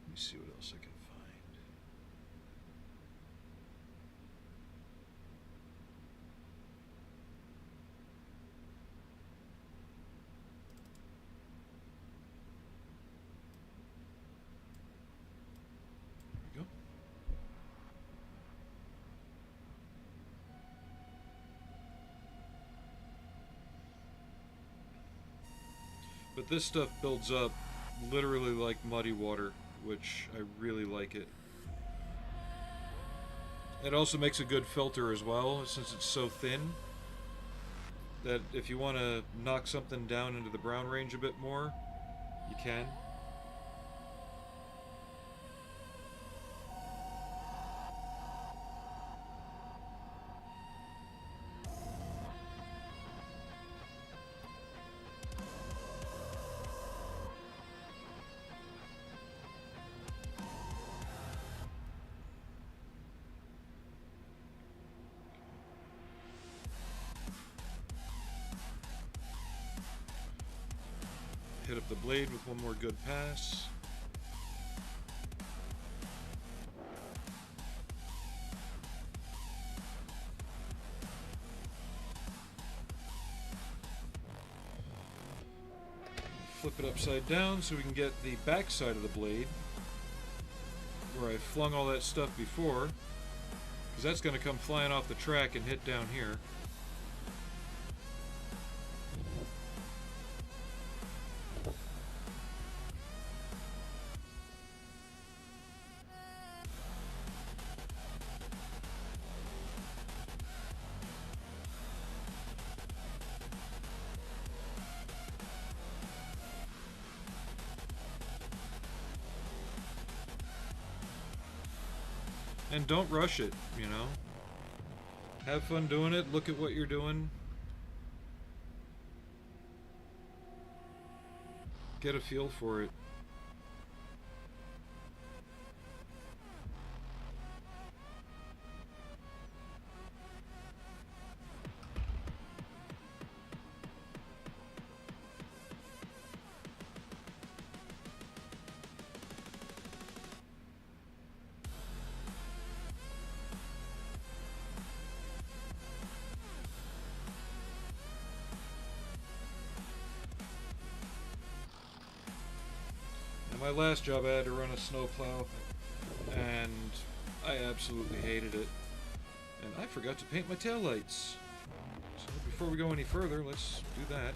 Let me see what else I can find. There we go. But this stuff builds up literally like muddy water, which I really like it. It also makes a good filter as well, since it's so thin that if you want to knock something down into the brown range a bit more, you can. Hit up the blade with one more good pass. Flip it upside down so we can get the back side of the blade where I flung all that stuff before, because that's going to come flying off the track and hit down here. And don't rush it, you know. Have fun doing it. Look at what you're doing. Get a feel for it. My last job I had to run a snowplow, and I absolutely hated it. And I forgot to paint my taillights. So before we go any further, let's do that.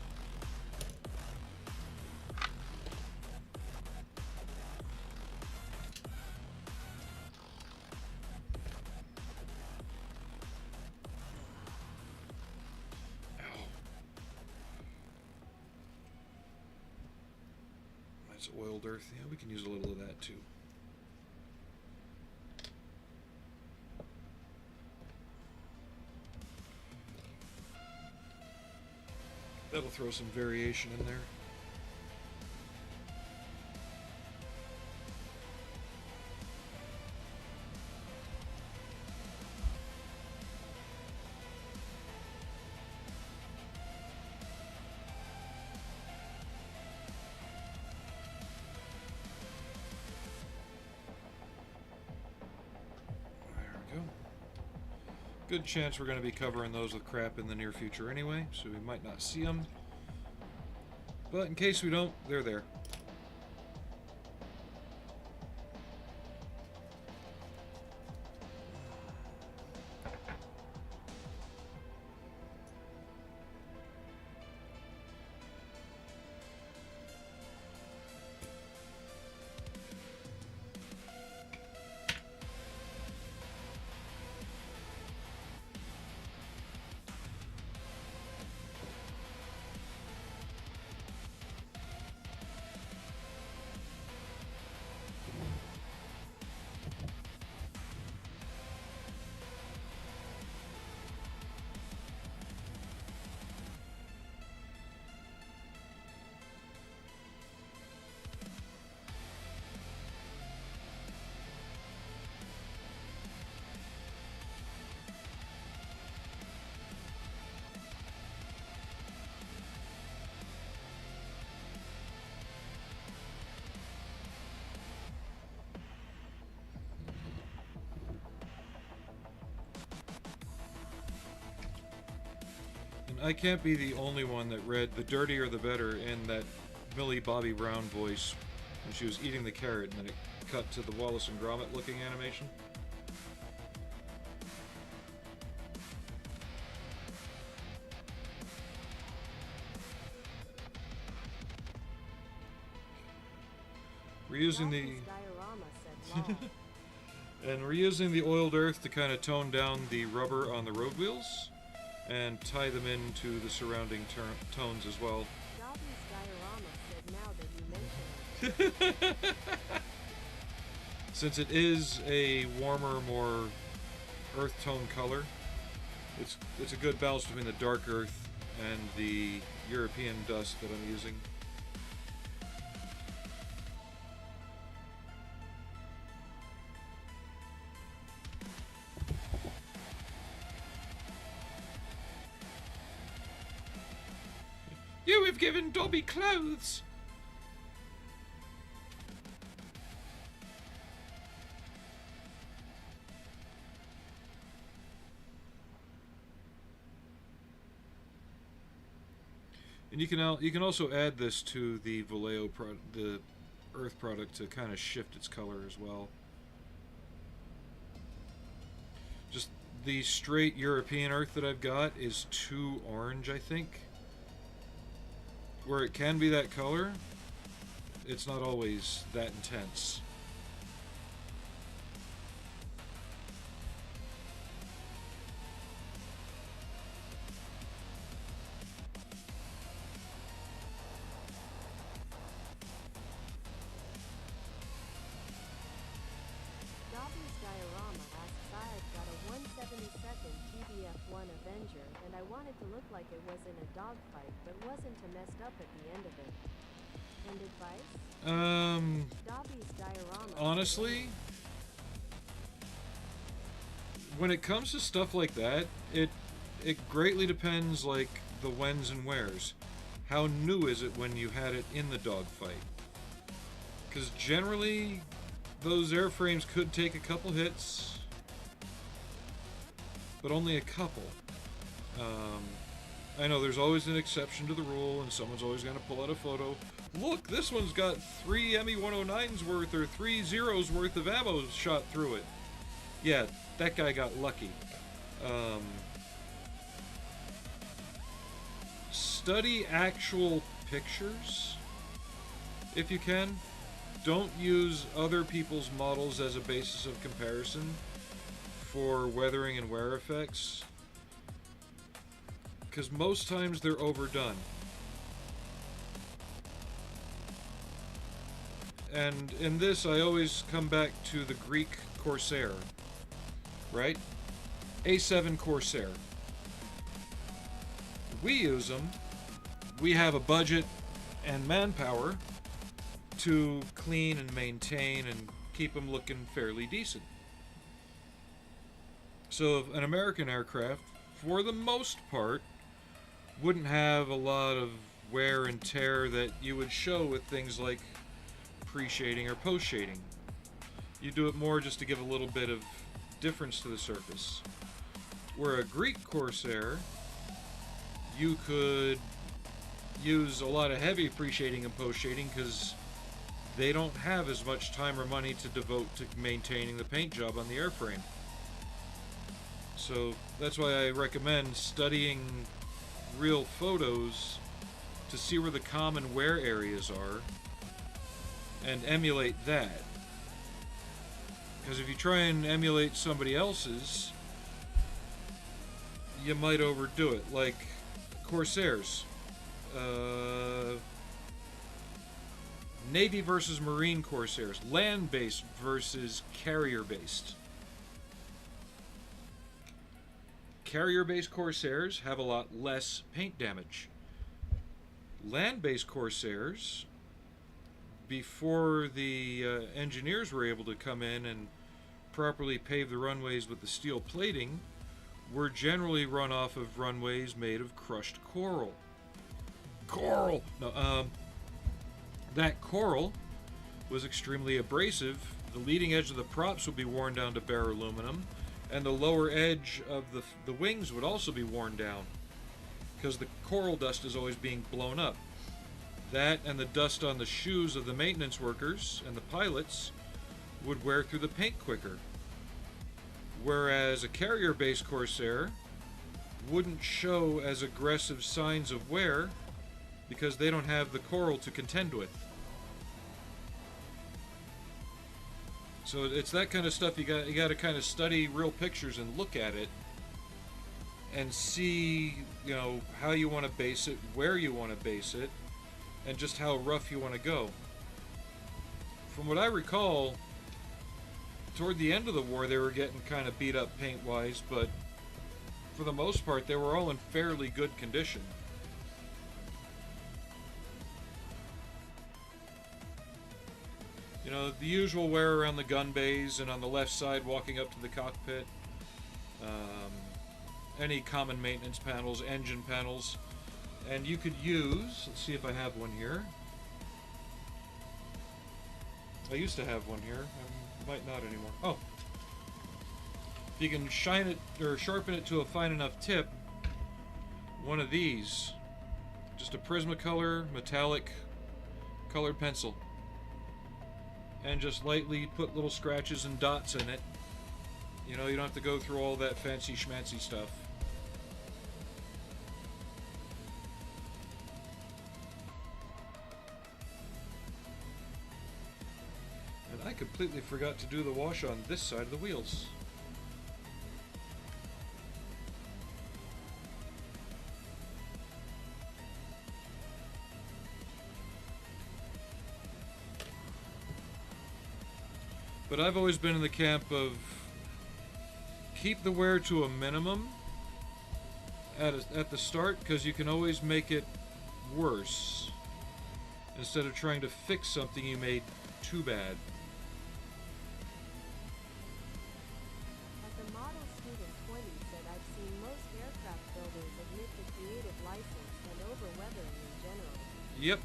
Oiled earth. Yeah, we can use a little of that too. That'll throw some variation in there. Good chance we're going to be covering those with crap in the near future anyway, so we might not see them. But in case we don't, they're there. I can't be the only one that read "The dirtier the better" in that Millie Bobby Brown voice when she was eating the carrot, and then it cut to the Wallace and Gromit looking animation. We're using the and we're using the oiled earth to kind of tone down the rubber on the road wheels and tie them into the surrounding tones as well. Since it is a warmer, more earth tone color, it's a good balance between the dark earth and the European dust that I'm using. You have given Dobby clothes! And you can also add this to the Vallejo the earth product to kind of shift its color as well. Just the straight European earth that I've got is too orange, I think. Where it can be that color, it's not always that intense. And I wanted to look like it was in a dogfight, but wasn't too messed up at the end of it. And advice? Dobby's diorama. Honestly, when it comes to stuff like that, it greatly depends, like, the whens and wheres. How new is it when you had it in the dogfight? Because generally, those airframes could take a couple hits, but only a couple. I know there's always an exception to the rule, and someone's always going to pull out a photo. Look, this one's got 3 ME-109s worth, or 3 Zeros worth of ammo shot through it. Yeah, that guy got lucky. Study actual pictures, if you can. Don't use other people's models as a basis of comparison for weathering and wear effects, because most times they're overdone. And in this, I always come back to the Greek Corsair, right? A7 Corsair. We use them. We have a budget and manpower to clean and maintain and keep them looking fairly decent. So an American aircraft, for the most part, wouldn't have a lot of wear and tear that you would show with things like pre-shading or post-shading. You do it more just to give a little bit of difference to the surface. Where a Greek Corsair, you could use a lot of heavy pre-shading and post-shading because they don't have as much time or money to devote to maintaining the paint job on the airframe. So that's why I recommend studying real photos to see where the common wear areas are and emulate that. Because if you try and emulate somebody else's, you might overdo it. Like Corsairs. Navy versus Marine Corsairs. Land-based versus carrier-based. Carrier-based Corsairs have a lot less paint damage. Land-based Corsairs, before the engineers were able to come in and properly pave the runways with the steel plating, were generally run off of runways made of crushed coral. Coral! No, that coral was extremely abrasive. The leading edge of the props would be worn down to bare aluminum, and the lower edge of the wings would also be worn down because the coral dust is always being blown up. That and the dust on the shoes of the maintenance workers and the pilots would wear through the paint quicker. Whereas a carrier-based Corsair wouldn't show as aggressive signs of wear because they don't have the coral to contend with. So it's that kind of stuff you got to kind of study real pictures and look at it and see, you know, how you want to base it, where you want to base it, and just how rough you want to go. From what I recall, toward the end of the war they were getting kind of beat up paint-wise, but for the most part they were all in fairly good condition. You know, the usual wear around the gun bays and on the left side walking up to the cockpit. Any common maintenance panels, engine panels. And you could use, let's see if I have one here. I used to have one here. I might not anymore. Oh. If you can shine it or sharpen it to a fine enough tip, one of these. Just a Prismacolor metallic colored pencil. And just lightly put little scratches and dots in it. You know, you don't have to go through all that fancy schmancy stuff. And I completely forgot to do the wash on this side of the wheels. But I've always been in the camp of keep the wear to a minimum at the start, because you can always make it worse instead of trying to fix something you made too bad. As a model student 20 said, I've seen most aircraft builders admit the creative license and over-weathering in general. Yep.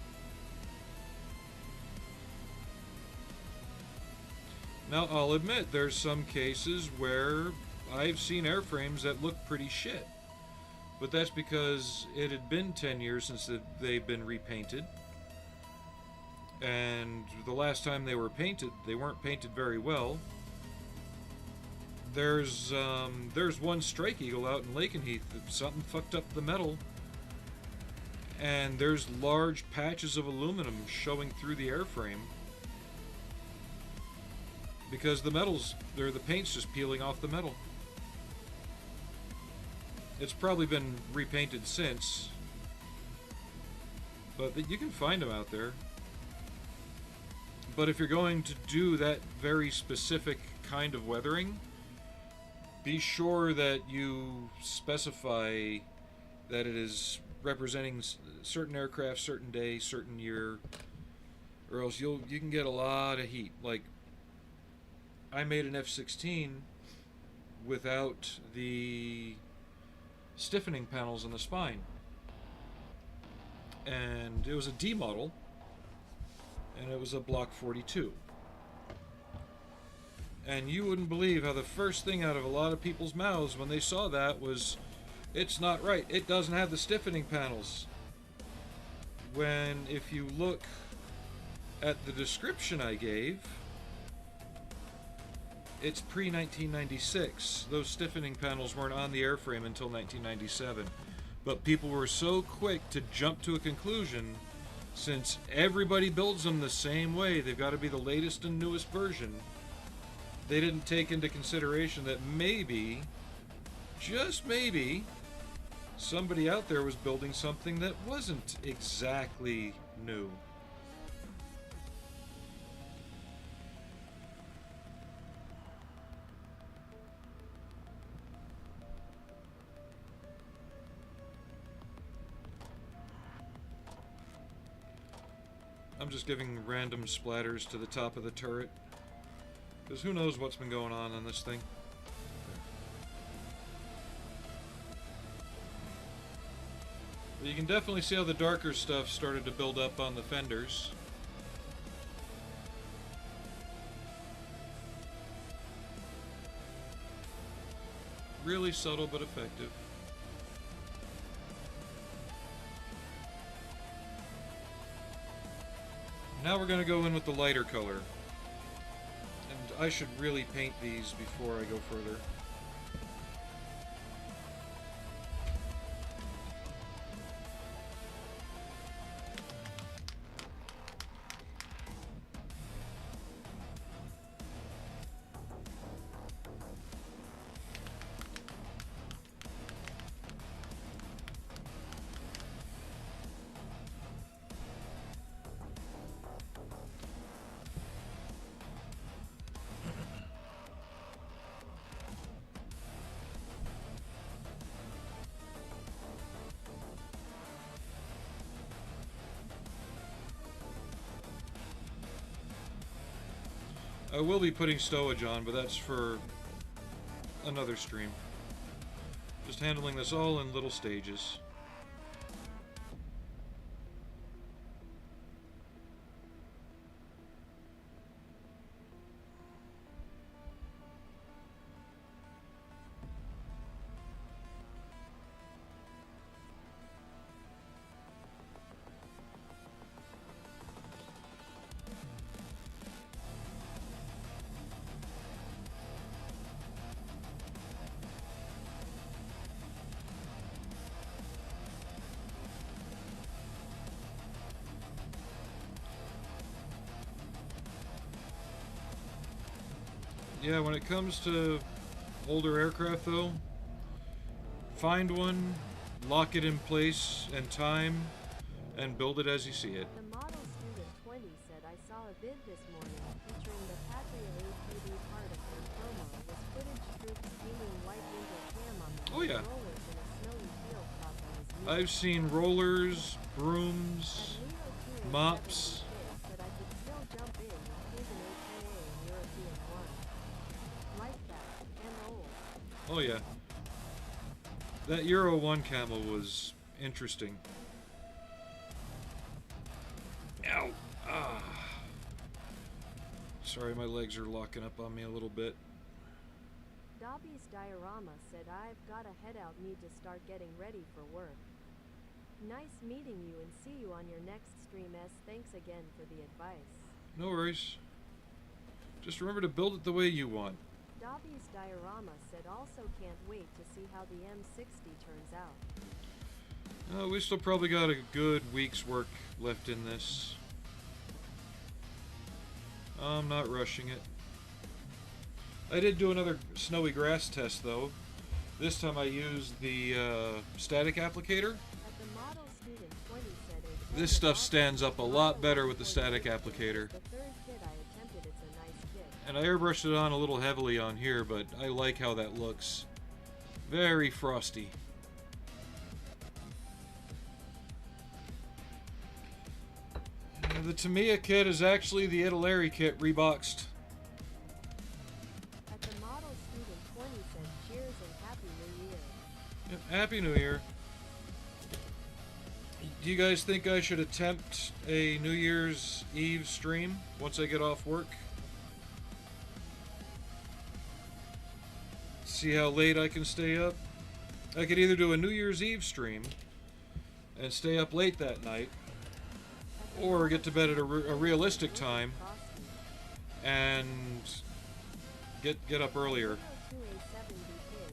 Now, I'll admit, there's some cases where I've seen airframes that look pretty shit. But that's because it had been 10 years since they've been repainted. And the last time they were painted, they weren't painted very well. There's one Strike Eagle out in Lakenheath that something fucked up the metal. And there's large patches of aluminum showing through the airframe. Because the paint's just peeling off the metal. It's probably been repainted since, but you can find them out there. But if you're going to do that very specific kind of weathering, be sure that you specify that it is representing certain aircraft, certain day, certain year, or else you can get a lot of heat. Like, I made an F-16 without the stiffening panels on the spine. And it was a D model, and it was a Block 42. And you wouldn't believe how the first thing out of a lot of people's mouths when they saw that was, it's not right, it doesn't have the stiffening panels. When if you look at the description I gave, it's pre-1996. Those stiffening panels weren't on the airframe until 1997. But people were so quick to jump to a conclusion, since everybody builds them the same way, they've got to be the latest and newest version. They didn't take into consideration that maybe, just maybe, somebody out there was building something that wasn't exactly new. I'm just giving random splatters to the top of the turret, because who knows what's been going on this thing. But you can definitely see how the darker stuff started to build up on the fenders. Really subtle but effective. Now we're going to go in with the lighter color. And I should really paint these before I go further. I will be putting stowage on, but that's for another stream. Just handling this all in little stages. Yeah, when it comes to older aircraft though, find one, lock it in place and time, and build it as you see it. The model student 20 said, I saw a vid this morning featuring the Patria APD part of their promo with footage troops stealing white winter cam on them. Oh yeah. Rollers in a snowy field thought that was neat. I've seen rollers, brooms, mops. Said I could still jump in with Haven 810A and European 1. Like that, and old. Oh yeah. That Euro 1 camo was interesting. Ow! Ah. Sorry, my legs are locking up on me a little bit. Dobby's diorama said, I've gotta head out, need to start getting ready for work. Nice meeting you and see you on your next stream. Thanks again for the advice. No worries. Just remember to build it the way you want. Dobby's diorama said, also can't wait to see how the M60 turns out. We still probably got a good week's work left in this. I'm not rushing it. I did do another snowy grass test though. This time I used the static applicator. At the model student 20 said, This stuff stands up a lot better with the static applicator. the third kit I attempted, it's a nice kit. And I airbrushed it on a little heavily on here, but I like how that looks. Very frosty. The Tamiya kit is actually the Italeri kit reboxed. At the model student 20 said, cheers and happy new year. Yep, Happy New Year. Do you guys think I should attempt a New Year's Eve stream once I get off work? See how late I can stay up? I could either do a New Year's Eve stream and stay up late that night, or get to bed at a realistic time and get up earlier. 2A7BK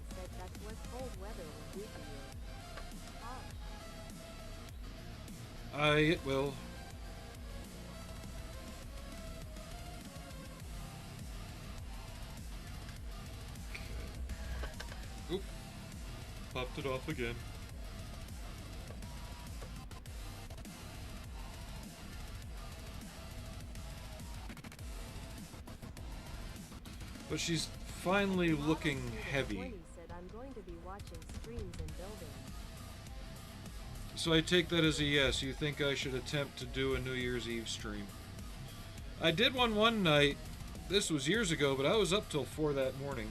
said that's what cold weather will do to you. It will. Oop. Popped it off again. But she's finally looking heavy. 20 said, I'm going to be watching streams and building. So I take that as a yes. You think I should attempt to do a New Year's Eve stream? I did one night. This was years ago, but I was up till 4 that morning.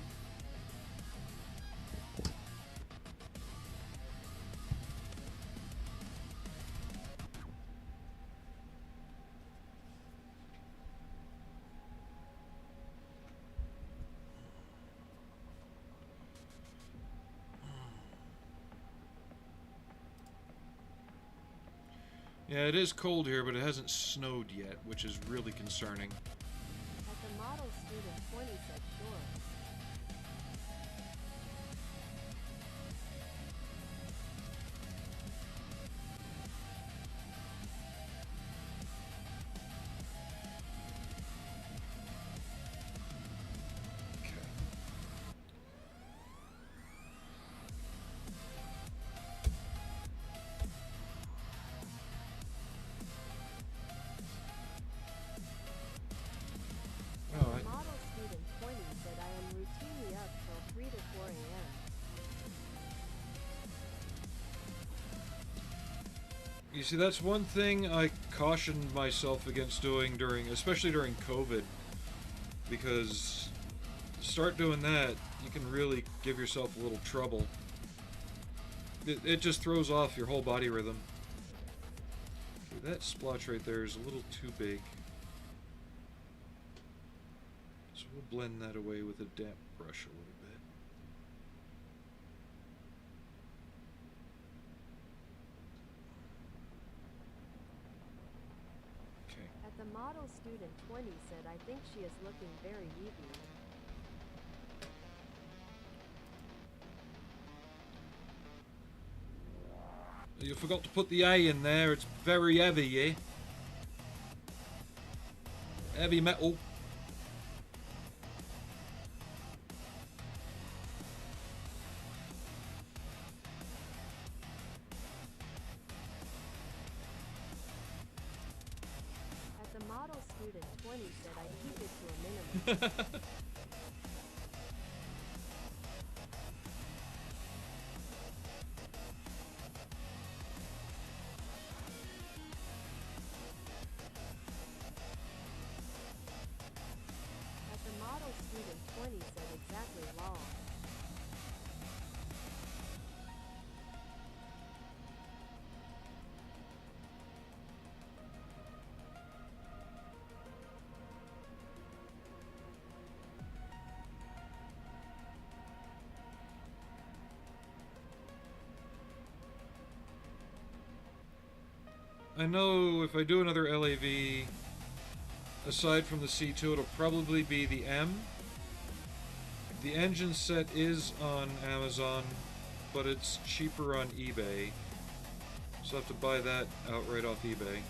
Yeah, it is cold here, but it hasn't snowed yet, which is really concerning. At the model student 20 said sure. Oh, Model student 20 said I am routinely up till 3 to 4 a.m. you see, that's one thing I cautioned myself against doing especially during COVID, because start doing that, you can really give yourself a little trouble. It just throws off your whole body rhythm. Okay, that splotch right there is a little too big. So we'll blend that away with a damp brush a little bit. Okay. At the model student 20 said I think she is looking very heavy. You forgot to put the A in there, it's very heavy, yeah? Heavy metal. At the model student 20 said I keep it to a minimum. At the model student 20 said exactly lol. I know if I do another LAV, aside from the C2, it'll probably be the M. The engine set is on Amazon, but it's cheaper on eBay. So I have to buy that outright off eBay.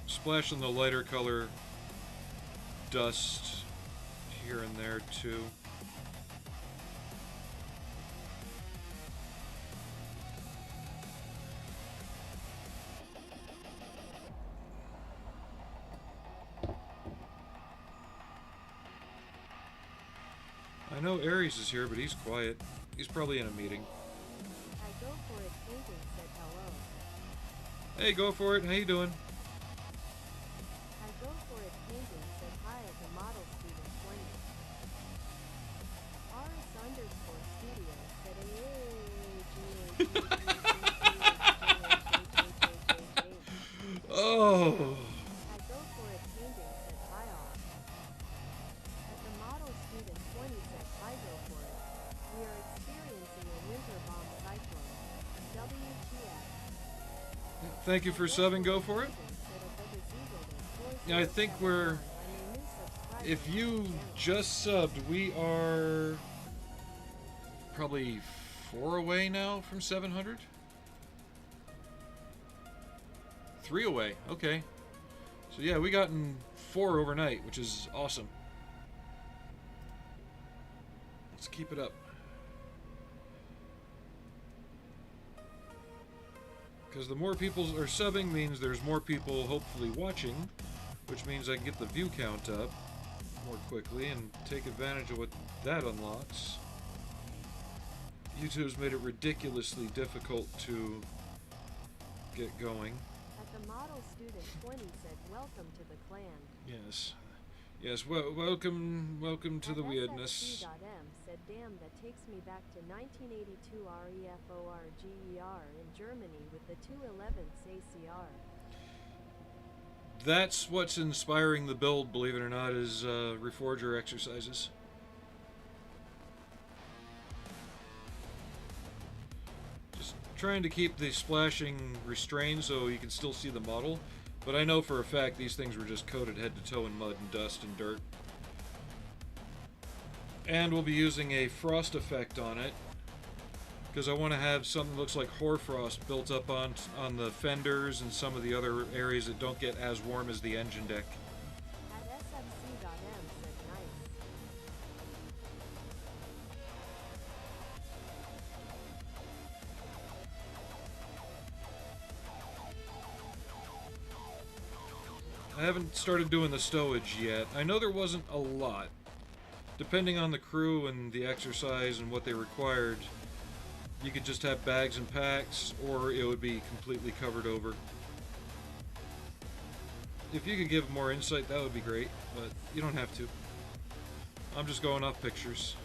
Splashing the lighter color dust here and there too. I know Aries is here, but he's quiet. He's probably in a meeting. I go for it painting said hello. Hey, go for it. How you doing? I go for it painting said hi at the model student 20. RS_studio said Oh. I go for it painting said hi all. At the model student 20 said I go for it. We are experiencing a winter bomb cyclone. WTF. Thank you for subbing. Go for it. Yeah, I think we're... If you just subbed, we are probably 4 away now from 700? 3 away, okay. So yeah, we gotten 4 overnight, which is awesome. Let's keep it up. Because the more people are subbing means there's more people hopefully watching, which means I can get the view count up more quickly and take advantage of what that unlocks. YouTube's made it ridiculously difficult to get going. At the model student 20 said welcome to the clan. Yes. Yes, welcome to the weirdness. SFC.M said damn, that takes me back to 1982 REFORGER in Germany with the 211th ACR. That's what's inspiring the build, believe it or not, is reforger exercises. Just trying to keep the splashing restrained so you can still see the model. But I know for a fact these things were just coated head to toe in mud and dust and dirt. And we'll be using a frost effect on it, because I want to have something that looks like hoarfrost built up on the fenders and some of the other areas that don't get as warm as the engine deck. At SFC.M said nice. I haven't started doing the stowage yet. I know there wasn't a lot. Depending on the crew and the exercise and what they required, you could just have bags and packs, or it would be completely covered over. If you could give more insight, that would be great, but you don't have to. I'm just going off pictures.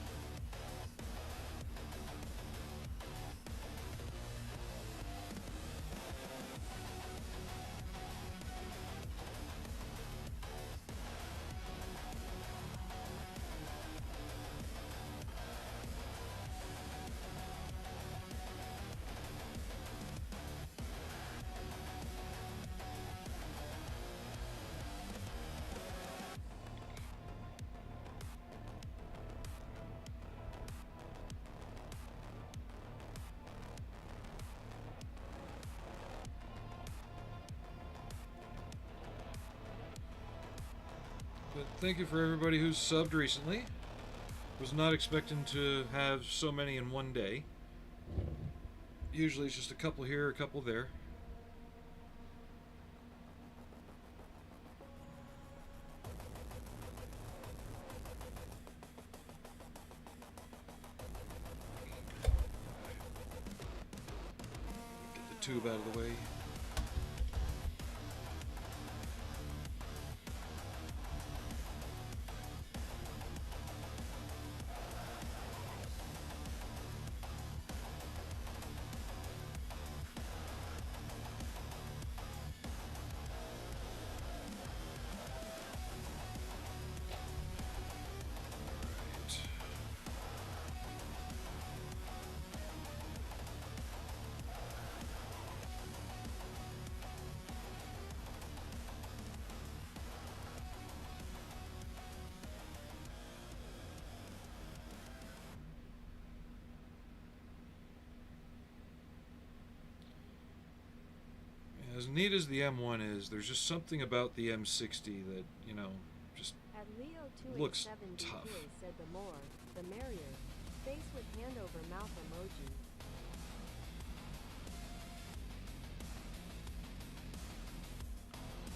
But thank you for everybody who's subbed recently. Was not expecting to have so many in one day. Usually it's just a couple here, a couple there. Get the tube out of the way. As neat as the M1 is, there's just something about the M60 that, you know, just At looks Leo287 tough. said the more, the merrier. Face with hand over mouth emoji.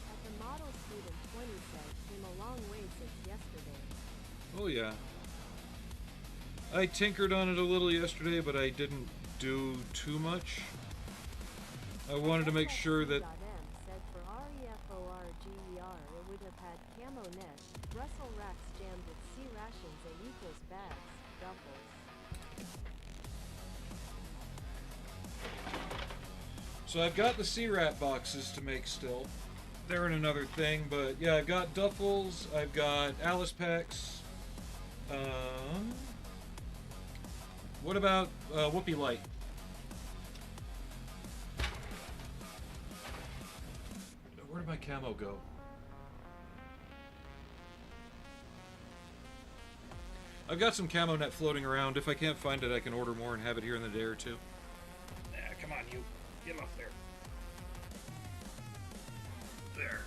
At the model student 20 said, came a long way since yesterday. Oh yeah. I tinkered on it a little yesterday, but I didn't do too much. I wanted to make sure that... SFC.M said for REFORGER it would have had camo net, Brussels racks jammed with C rations and Ecos bags, duffels. So I've got the C-Rat boxes to make still. They're in another thing, but yeah, I've got duffels, I've got Alice packs. What about Whoopie Light? Where did my camo go? I've got some camo net floating around. If I can't find it, I can order more and have it here in a day or two. Yeah, come on, you. Get off there. There.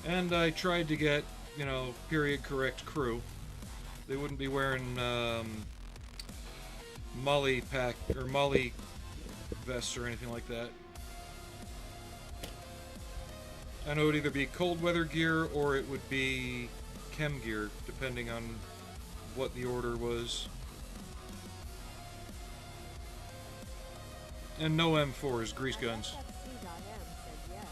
And I tried to get, you know, period correct crew. They wouldn't be wearing Molly pack or Molly vests or anything like that. I know it would either be cold weather gear or it would be chem gear, depending on what the order was. And no M4s, grease guns. SFC.M said yes.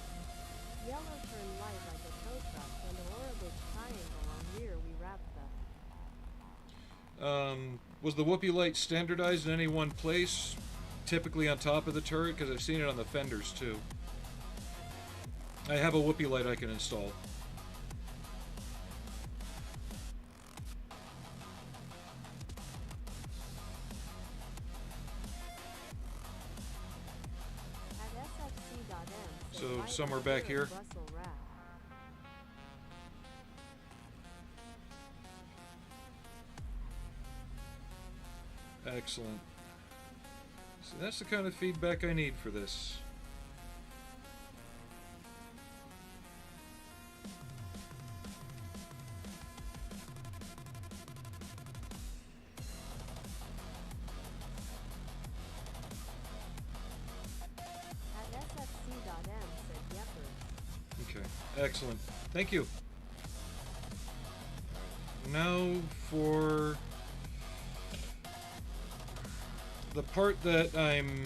Yellow turned light like a tow truck and a Orabridge triangle on rear we wrapped the. Was the whoopee light standardized in any one place? Typically on top of the turret, because I've seen it on the fenders too. I have a whoopee light I can install. So somewhere back here. Excellent. So that's the kind of feedback I need for this. Okay, excellent. Thank you. Now for the part that I'm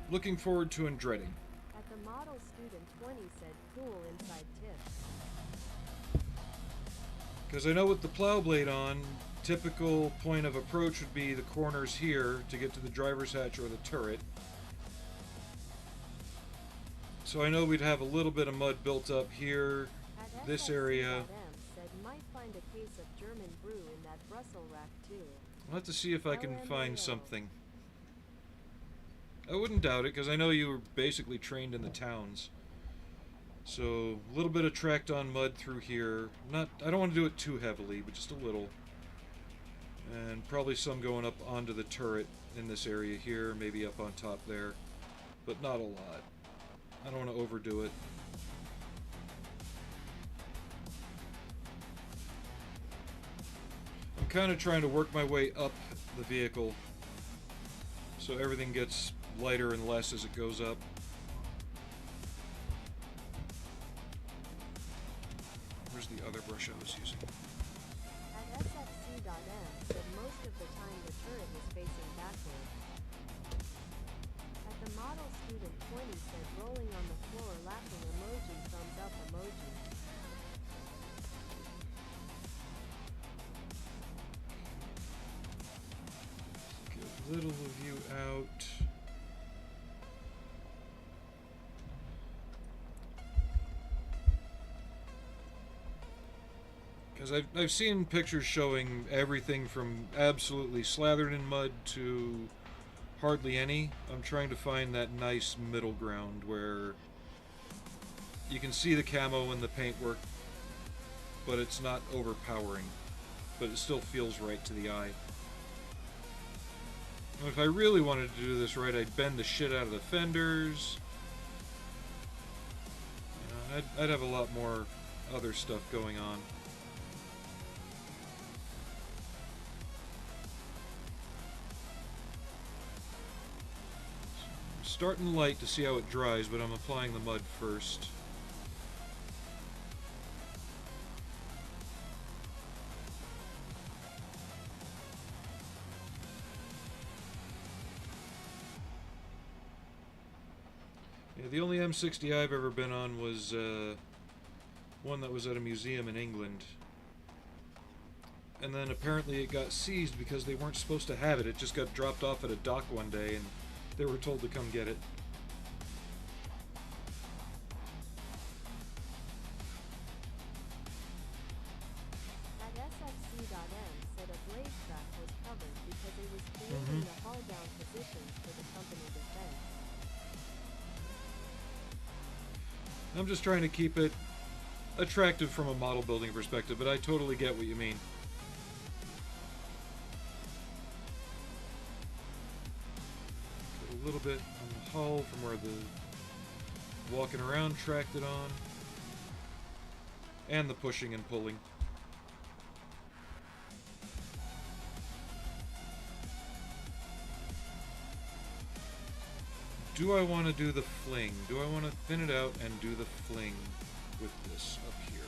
looking forward to and dreading. At the model student 20 said cool inside tips. Because I know with the plow blade on, typical point of approach would be the corners here to get to the driver's hatch or the turret. So I know we'd have a little bit of mud built up here, this area. Said might find a case of German brew in that Brussels rack too. I'll have to see if I can find something. I wouldn't doubt it, because I know you were basically trained in the towns. So, a little bit of tracked on mud through here. I don't want to do it too heavily, but just a little. And probably some going up onto the turret in this area here, maybe up on top there. But not a lot. I don't want to overdo it. I'm kind of trying to work my way up the vehicle so everything gets lighter and less as it goes up. Where's the other brush I was using? At sfc.m said most of the time the turret was facing backward. At the model student 20 said rolling on the floor laughing emoji thumbs up emoji. Get a little of you out. Because I've seen pictures showing everything from absolutely slathered in mud to hardly any. I'm trying to find that nice middle ground where you can see the camo and the paintwork, but it's not overpowering, but it still feels right to the eye. And if I really wanted to do this right, I'd bend the shit out of the fenders. You know, I'd have a lot more other stuff going on. Starting light to see how it dries, but I'm applying the mud first. Yeah, the only M60 I've ever been on was one that was at a museum in England. And then apparently it got seized because they weren't supposed to have it. It just got dropped off at a dock one day and they were told to come get it. At sfc.m said a blade track was covered because it was creating the hull down positions for the company defense. I'm just trying to keep it attractive from a model building perspective, but I totally get what you mean. A little bit on the hull from where the walking around tracked it on, and the pushing and pulling. Do I want to do the fling? Do I want to thin it out and do the fling with this up here?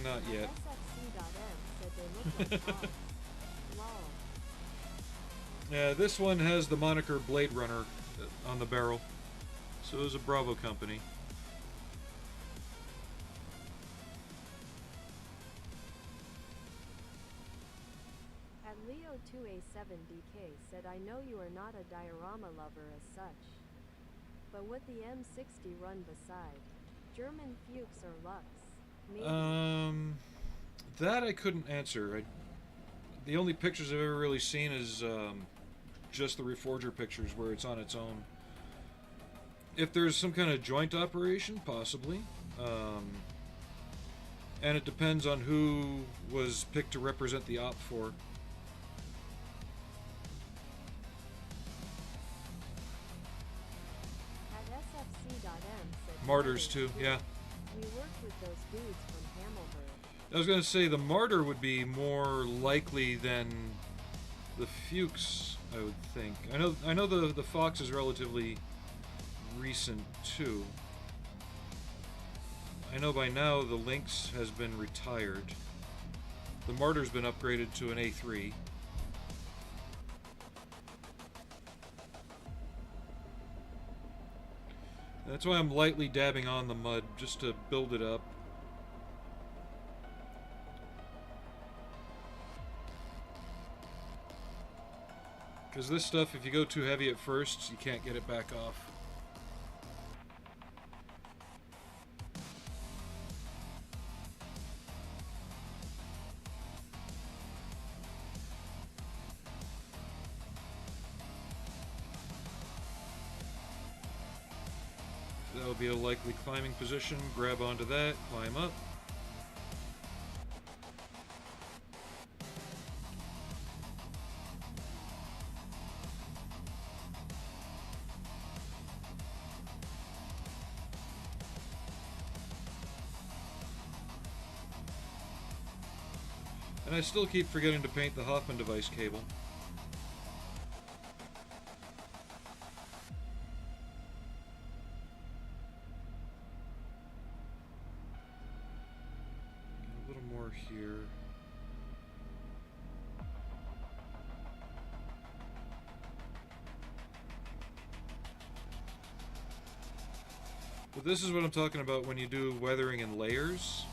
Not yet. sfc.m said they look like dogs. Lol. Yeah, this one has the moniker Blade Runner on the barrel. So it was a Bravo company. At Leo2A7DK said, I know you are not a diorama lover as such. But would the M60 run beside German Fuchs or Lux? Maybe. That I couldn't answer. The only pictures I've ever really seen is just the Reforger pictures where it's on its own. If there's some kind of joint operation, possibly. And it depends on who was picked to represent the op for. At SFC.M said, Martyrs too, yeah. We worked with those dudes from Hamelberg. I was going to say the Martyr would be more likely than the Fuchs, I would think. I know the Fox is relatively recent too. I know by now the Lynx has been retired. The Martyr's been upgraded to an A3. That's why I'm lightly dabbing on the mud, just to build it up. Because this stuff, if you go too heavy at first, you can't get it back off. That would be a likely climbing position. Grab onto that, climb up. And I still keep forgetting to paint the Hoffman device cable. A little more here. But this is what I'm talking about when you do weathering in layers.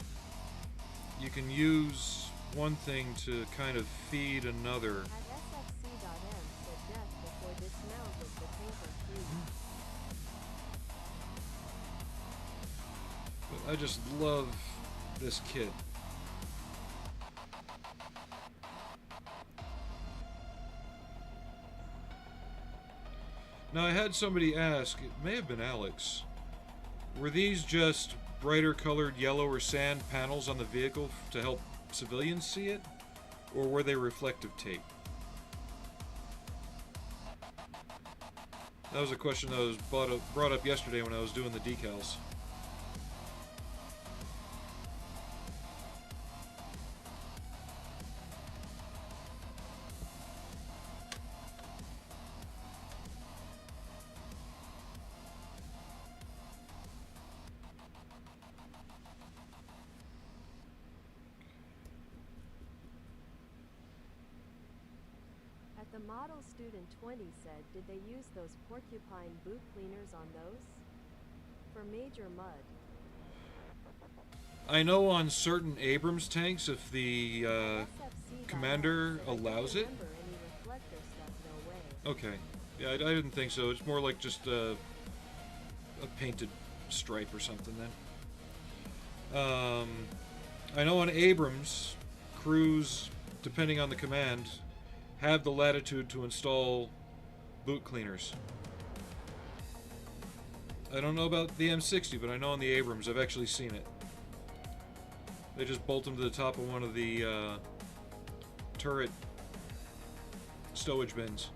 You can use one thing to kind of feed another. At SFC.M said death before dismount was the tanker crew. But I just love this kit. Now I had somebody ask, it may have been Alex, were these just brighter colored yellow or sand panels on the vehicle to help civilians see it, or were they reflective tape? That was a question that was brought up yesterday when I was doing the decals. The model student 20 said, did they use those porcupine boot cleaners on those? For major mud. I know on certain Abrams tanks, if the commander allows it. Okay. Yeah, I didn't think so. It's more like just a painted stripe or something then. I know on Abrams, crews, depending on the command, have the latitude to install boot cleaners. I don't know about the M60, but I know on the Abrams I've actually seen it. They just bolt them to the top of one of the turret stowage bins.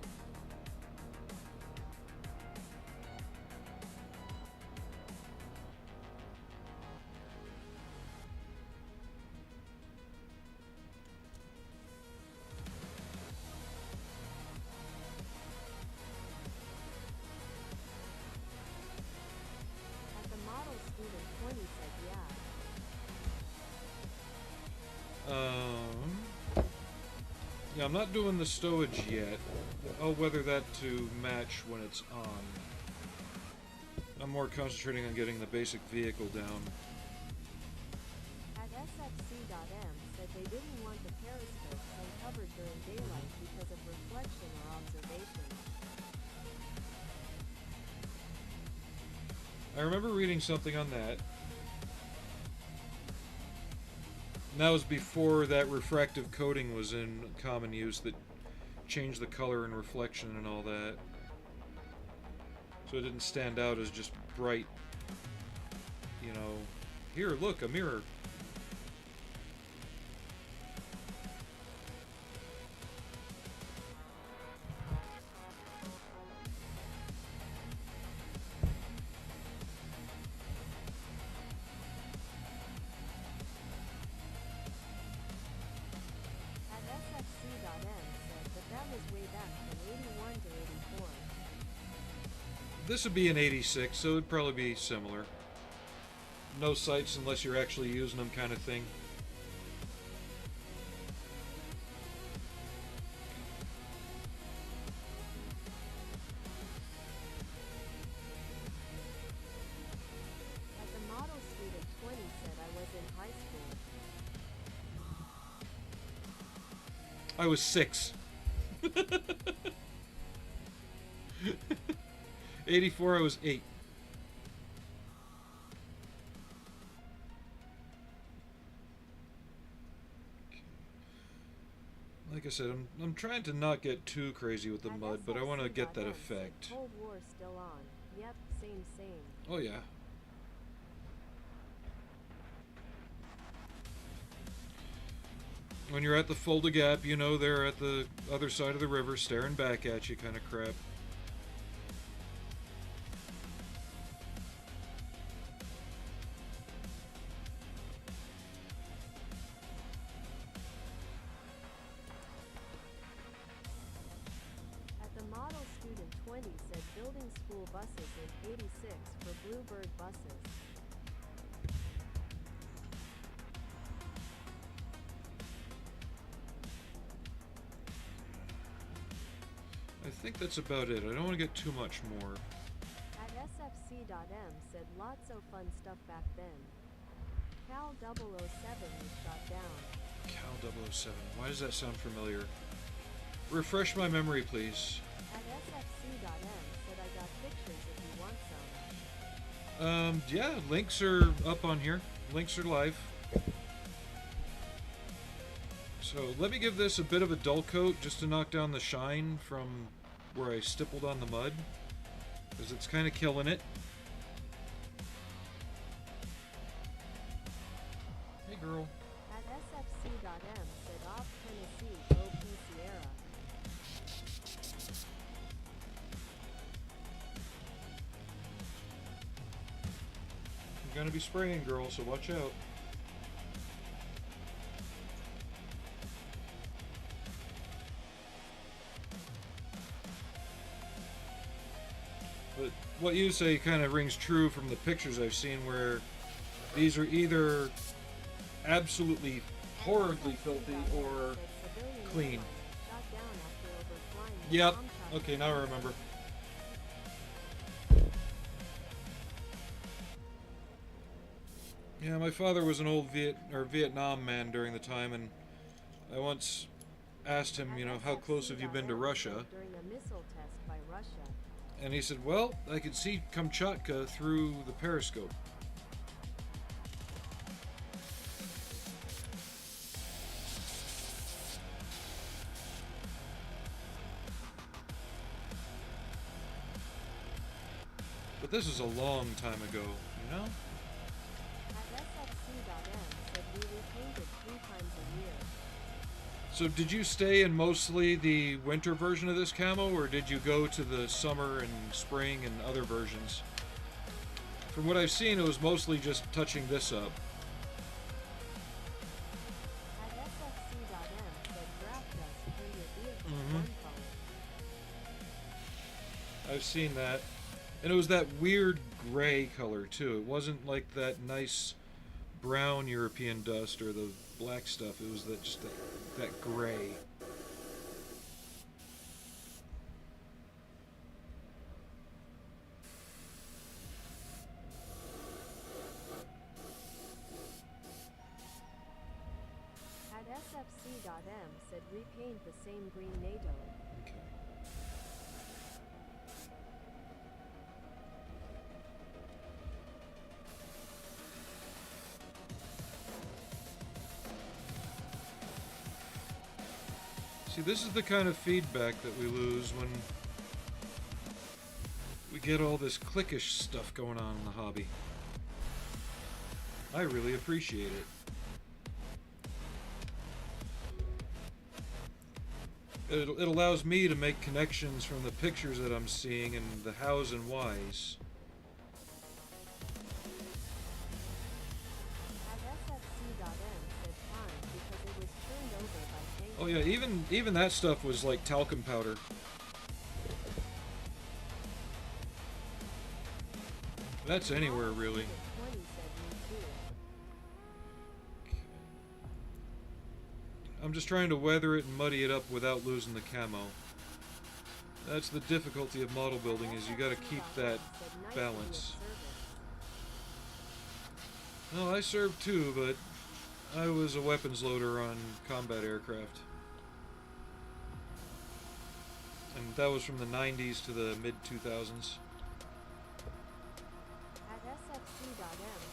Yeah, I'm not doing the stowage yet. I'll weather that to match when it's on. I'm more concentrating on getting the basic vehicle down. At sfc.m said they didn't want the periscopes uncovered during daylight because of reflection or observation. I remember reading something on that. And that was before that refractive coating was in common use that changed the color and reflection and all that. So it didn't stand out as just bright, you know, here, look, a mirror. This would be an 86, so it would probably be similar. No sights unless you're actually using them, kind of thing. At the model student 20 said I was in high school. I was 6. 84, I was 8. Like I said, I'm trying to not get too crazy with the mud, but I want to get that effect. Cold War still on. Yep, same. Oh yeah. When you're at the Fulda Gap, you know they're at the other side of the river staring back at you kind of crap. Said building school buses in 86 for Bluebird buses. I think that's about it. I don't want to get too much more. At sfc.m said lots of fun stuff back then. Cal 007 was shot down. Cal 007. Why does that sound familiar? Refresh my memory, please. At sfc.m said I got pictures if you want some. Yeah, links are up on here. Links are live. So let me give this a bit of a dull coat just to knock down the shine from where I stippled on the mud, because it's kind of killing it. Hey girl. At sfc.m said off Tennessee, go P Sierra. I'm gonna be spraying, girl, so watch out. But what you say kind of rings true from the pictures I've seen, where these are either absolutely horribly filthy or clean. Yep. Okay, now I remember. Yeah, my father was an old Vietnam man during the time, and I once asked him, you know, how close have you been to Russia? During a missile test by Russia. And he said, well, I could see Kamchatka through the periscope. But this is a long time ago, you know? At sfc.m said we repainted 3 times a year. So did you stay in mostly the winter version of this camo, or did you go to the summer and spring and other versions? From what I've seen, it was mostly just touching this up. At sfc.m said draft dust painted vehicles one color. I've seen that. And it was that weird gray color, too. It wasn't like that nice brown European dust or the black stuff. It was that just that gray. said repaint the same green NATO. Okay. See, this is the kind of feedback that we lose when we get all this clickish stuff going on in the hobby. I really appreciate it. It allows me to make connections from the pictures that I'm seeing and the hows and whys. Oh yeah, even that stuff was like talcum powder. That's anywhere really. I'm just trying to weather it and muddy it up without losing the camo. That's the difficulty of model building, is you gotta keep that balance. No, I served too, but I was a weapons loader on combat aircraft. And that was from the 90s to the mid-2000s. At sfc.m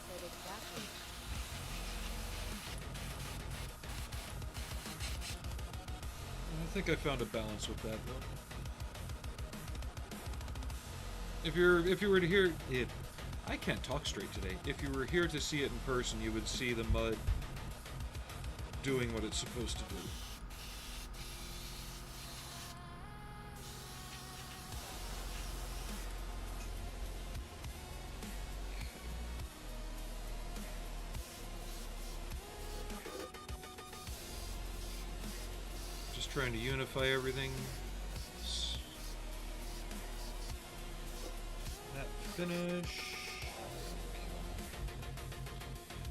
said exactly. I think I found a balance with that though. If you were to hear it, I can't talk straight today. If you were here to see it in person, you would see the mud doing what it's supposed to do. Just trying to unify everything. That finish.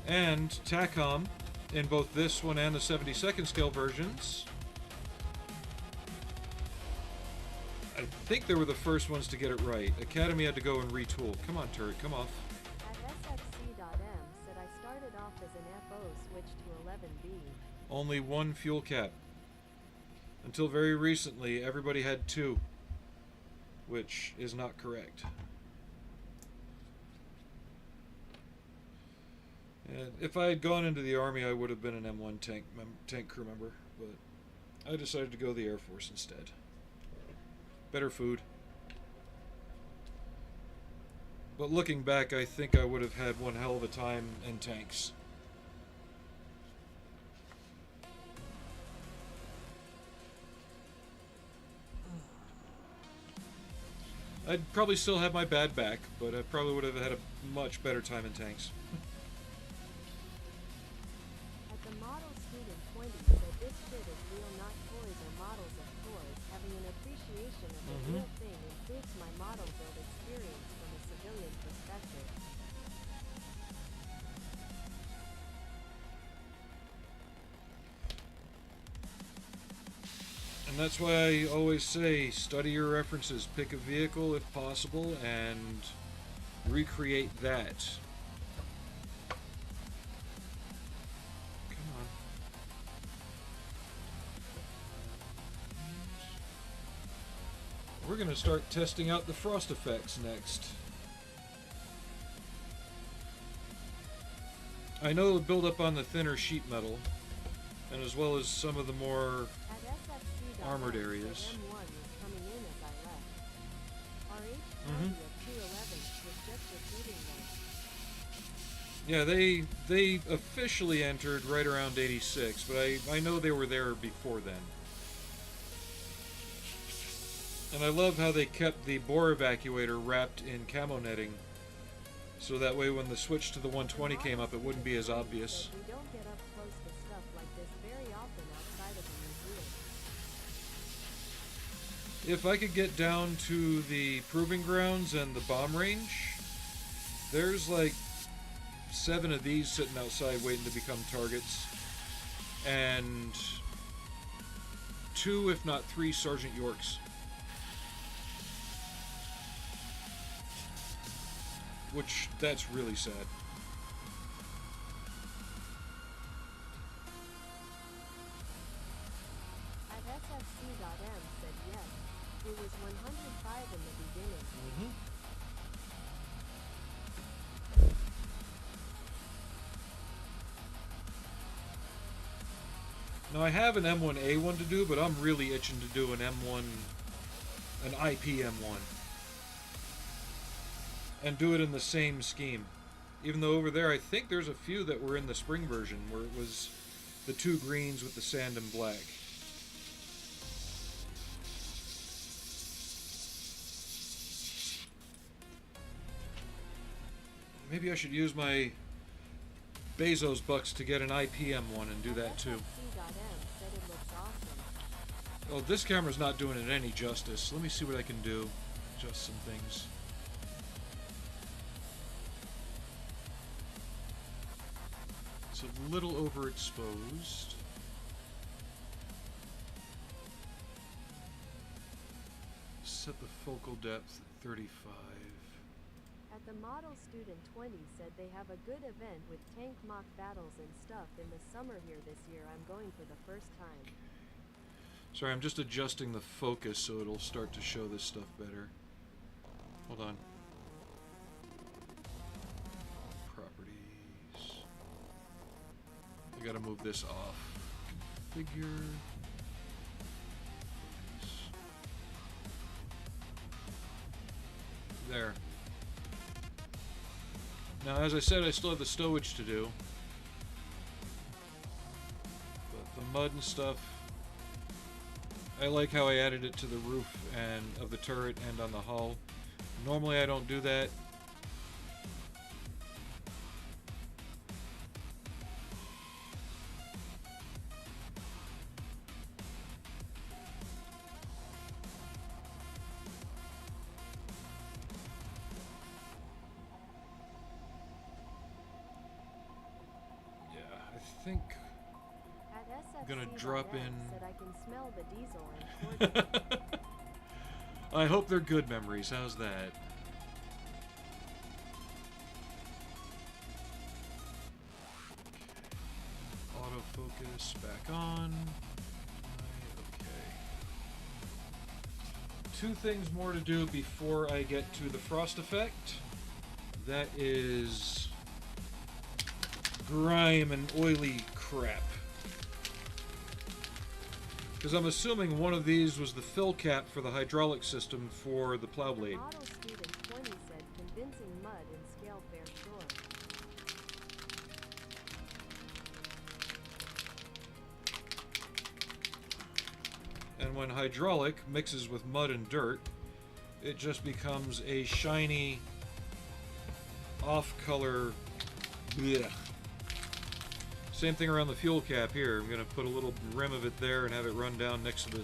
And Takom, in both this one and the 72nd scale versions, I think they were the first ones to get it right. Academy had to go and retool. Come on, turret, come off. At sfc.m said I started off as an FO, switched to 11B. Only one fuel cap. Until very recently, everybody had two, which is not correct. And if I had gone into the Army, I would have been an M1 tank crew member, but I decided to go the Air Force instead. Better food. But looking back, I think I would have had one hell of a time in tanks. I'd probably still have my bad back, but I probably would have had a much better time in tanks. At the model student 20 said this shit is real, not toys or models of toys. Having an appreciation of the real thing improves my model build experience from a civilian perspective. And that's why I always say, study your references, pick a vehicle if possible, and recreate that. Come on. We're going to start testing out the frost effects next. I know it'll build up on the thinner sheet metal, and as well as some of the more armored areas. M1 was coming in as I left. Our H20 of 211 was just repeating them. Yeah, they officially entered right around 86, but I know they were there before then. And I love how they kept the bore evacuator wrapped in camo netting, so that way when the switch to the 120 came up, it wouldn't be as obvious. We don't get up close to stuff like this very often outside of the museum. If I could get down to the proving grounds and the bomb range, there's like 7 of these sitting outside waiting to become targets, and 2 if not 3 Sergeant Yorks, which that's really sad. scifi.m said yes. It was 105 in the beginning. Mm-hmm. Now I have an M1A1 to do, but I'm really itching to do an M1, an IP M1. And do it in the same scheme. Even though over there, I think there's a few that were in the spring version, where it was the two greens with the sand and black. Maybe I should use my Bezos bucks to get an IP M1 and do that too. Said it looks awesome. Oh, this camera's not doing it any justice. Let me see what I can do. Adjust some things. It's a little overexposed. Set the focal depth at 35. At the Model Student 20 said they have a good event with tank mock battles and stuff in the summer here this year. I'm going for the first time. Sorry, I'm just adjusting the focus so it'll start to show this stuff better. Hold on. Properties. I gotta move this off. Configure. There. Now, as I said, I still have the stowage to do. But the mud and stuff, I like how I added it to the roof and of the turret and on the hull. Normally I don't do that. I think I'm gonna drop in. Said I can smell the diesel and torture. I hope they're good memories. How's that? Autofocus back on. Okay. Two things more to do before I get to the frost effect. That is grime and oily crap. Because I'm assuming one of these was the fill cap for the hydraulic system for the plow blade. Model Student 20 said convincing mud and scale fair sure. And when hydraulic mixes with mud and dirt, it just becomes a shiny, off-color blech. Same thing around the fuel cap here. I'm going to put a little rim of it there and have it run down next to the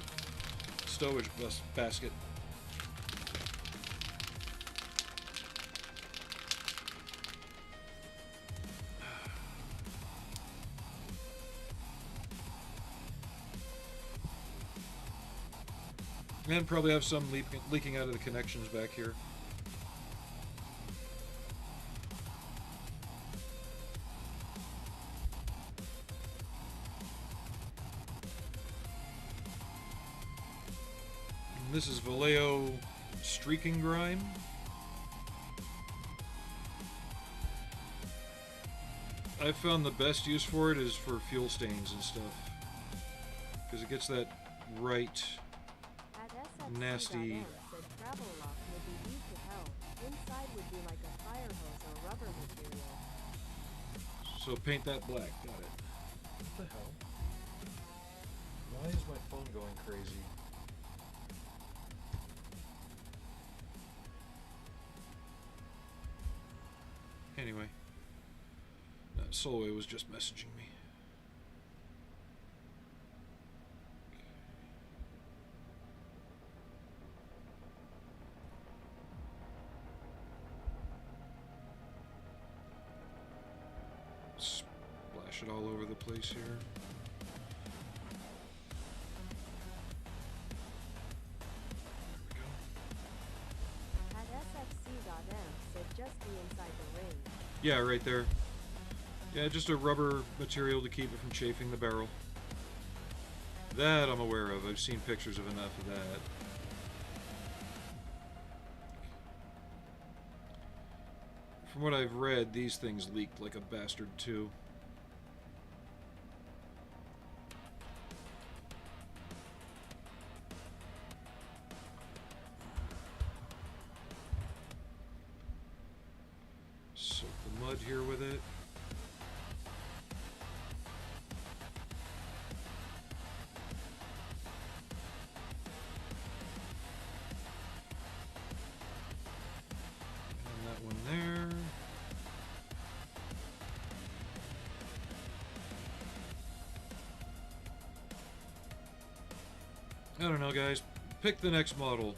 stowage basket. And probably have some leaking out of the connections back here. This is Vallejo streaking grime. I've found the best use for it is for fuel stains and stuff, because it gets that right nasty. Said travel lock would be easy to help. Inside would be like a fire hose or rubber material. So paint that black. Got it. What the hell? Why is my phone going crazy? Anyway, Solway was just messaging me. Splash it all over the place here. At sfc.m said just be inside the ring. Yeah, right there. Yeah, just a rubber material to keep it from chafing the barrel. That I'm aware of. I've seen pictures of enough of that. From what I've read, these things leaked like a bastard too. Soak the mud here with it. And that one there. I don't know, guys. Pick the next model.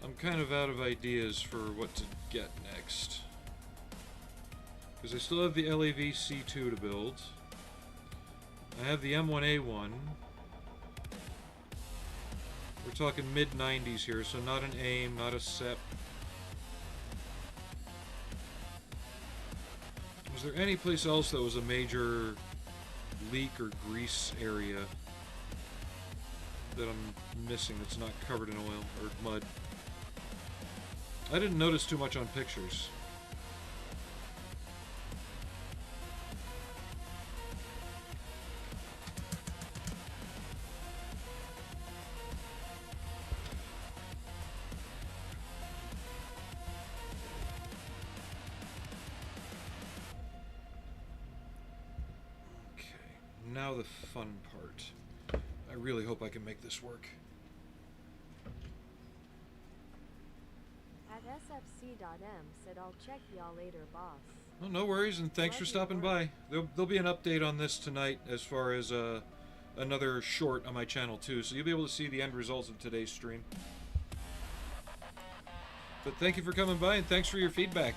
I'm kind of out of ideas for what to get next. Because I still have the LAV C2 to build. I have the M1A1. We're talking mid-90s here, so not an AIM, not a SEP. Was there any place else that was a major leak or grease area that I'm missing that's not covered in oil or mud? I didn't notice too much on pictures. Okay, now the fun part. I really hope I can make this work. At sfc.m said I'll check y'all later, boss. Well, no worries, and thanks for stopping by. There'll be an update on this tonight as far as another short on my channel too, so you'll be able to see the end results of today's stream. But thank you for coming by, and thanks for your feedback.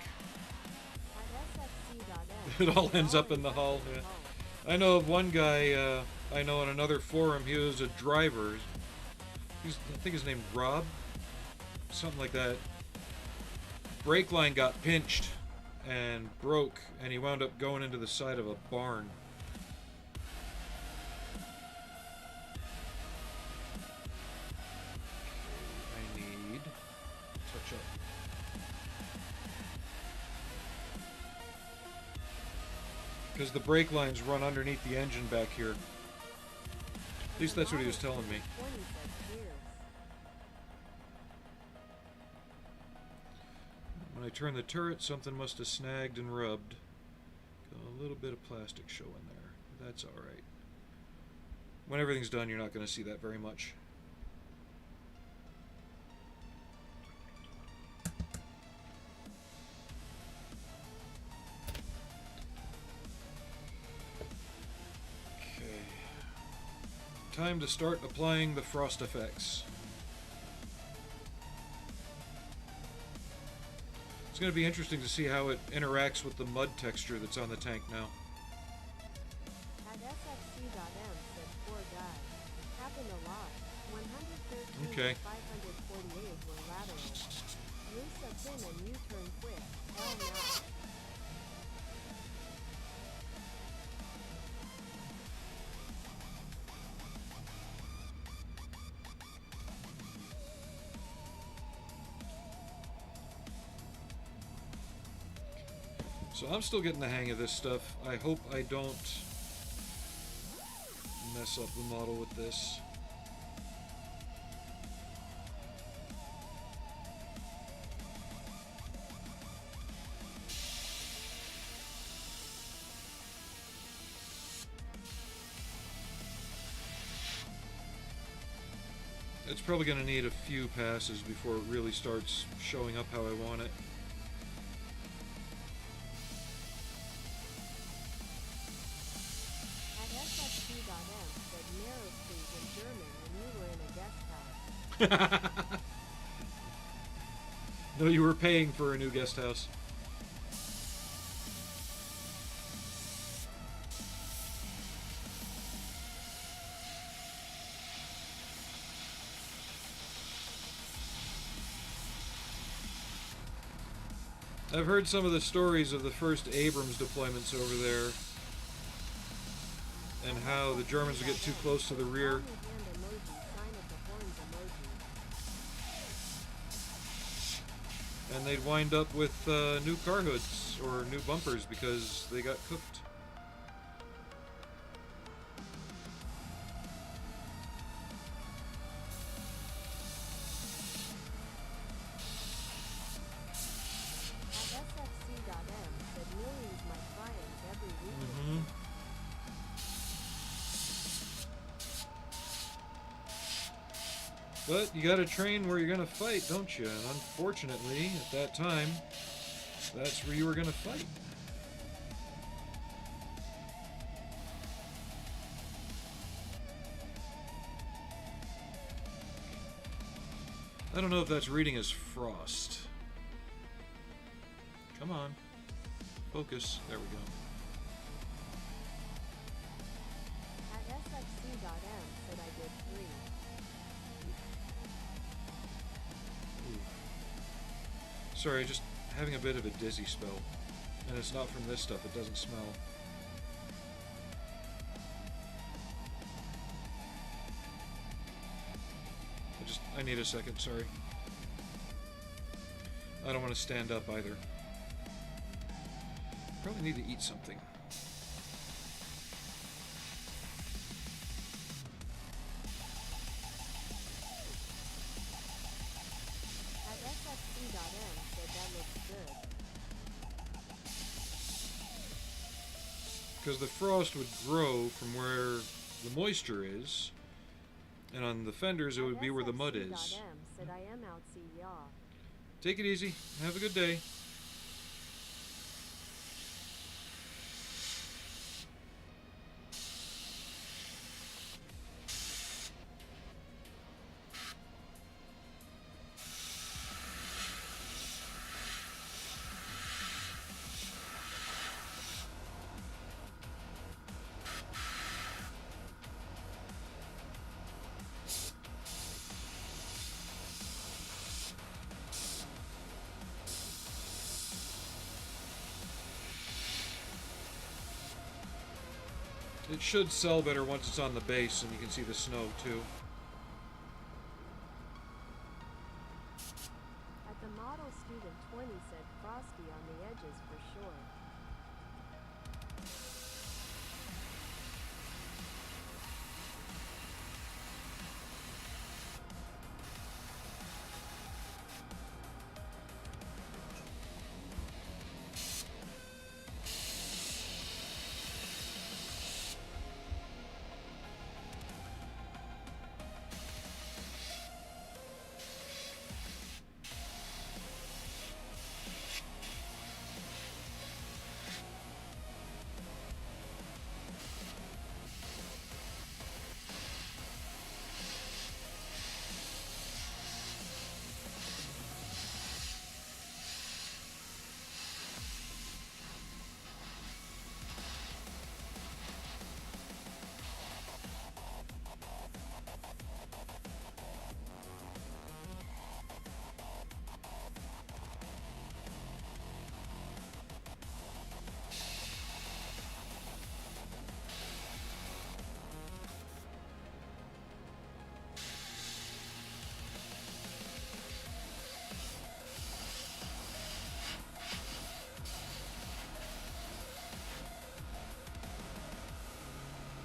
At sfc.m It all ends up in the hull. Yeah. I know of one guy I know on another forum. He was a driver. I think his name's Rob, something like that. Brake line got pinched and broke, and he wound up going into the side of a barn. I need touch up. Because the brake lines run underneath the engine back here. At least that's what he was telling me. When I turn the turret, something must have snagged and rubbed. Got a little bit of plastic showing there. That's alright. When everything's done, you're not going to see that very much. Okay. Time to start applying the frost effects. It's going to be interesting to see how it interacts with the mud texture that's on the tank now. At sfc.m said poor guy. Happened a lot. 113 Okay. and 548 were lateral. Loose a pin and U-turn quick. Hell no. So I'm still getting the hang of this stuff. I hope I don't mess up the model with this. It's probably going to need a few passes before it really starts showing up how I want it. No, you were paying for a new guest house. I've heard some of the stories of the first Abrams deployments over there. and how the Germans would get too close to the rear. And they'd wind up with new car hoods or new bumpers because they got cooked. But you gotta train where you're gonna fight, don't you? And unfortunately, at that time, that's where you were gonna fight. I don't know if that's reading as frost. Come on. Focus. There we go. At sfc.m said I did 3. Sorry, just having a bit of a dizzy spell. And it's not from this stuff, it doesn't smell. I need a second, sorry. I don't want to stand up either. Probably need to eat something. At sfc.m said that looks good. Because the frost would grow from where the moisture is, and on the fenders it would be where the mud is. Said I am out, see ya. Take it easy. Have a good day. It should sell better once it's on the base and you can see the snow too. At the model student 20 said frosty on the edges for sure.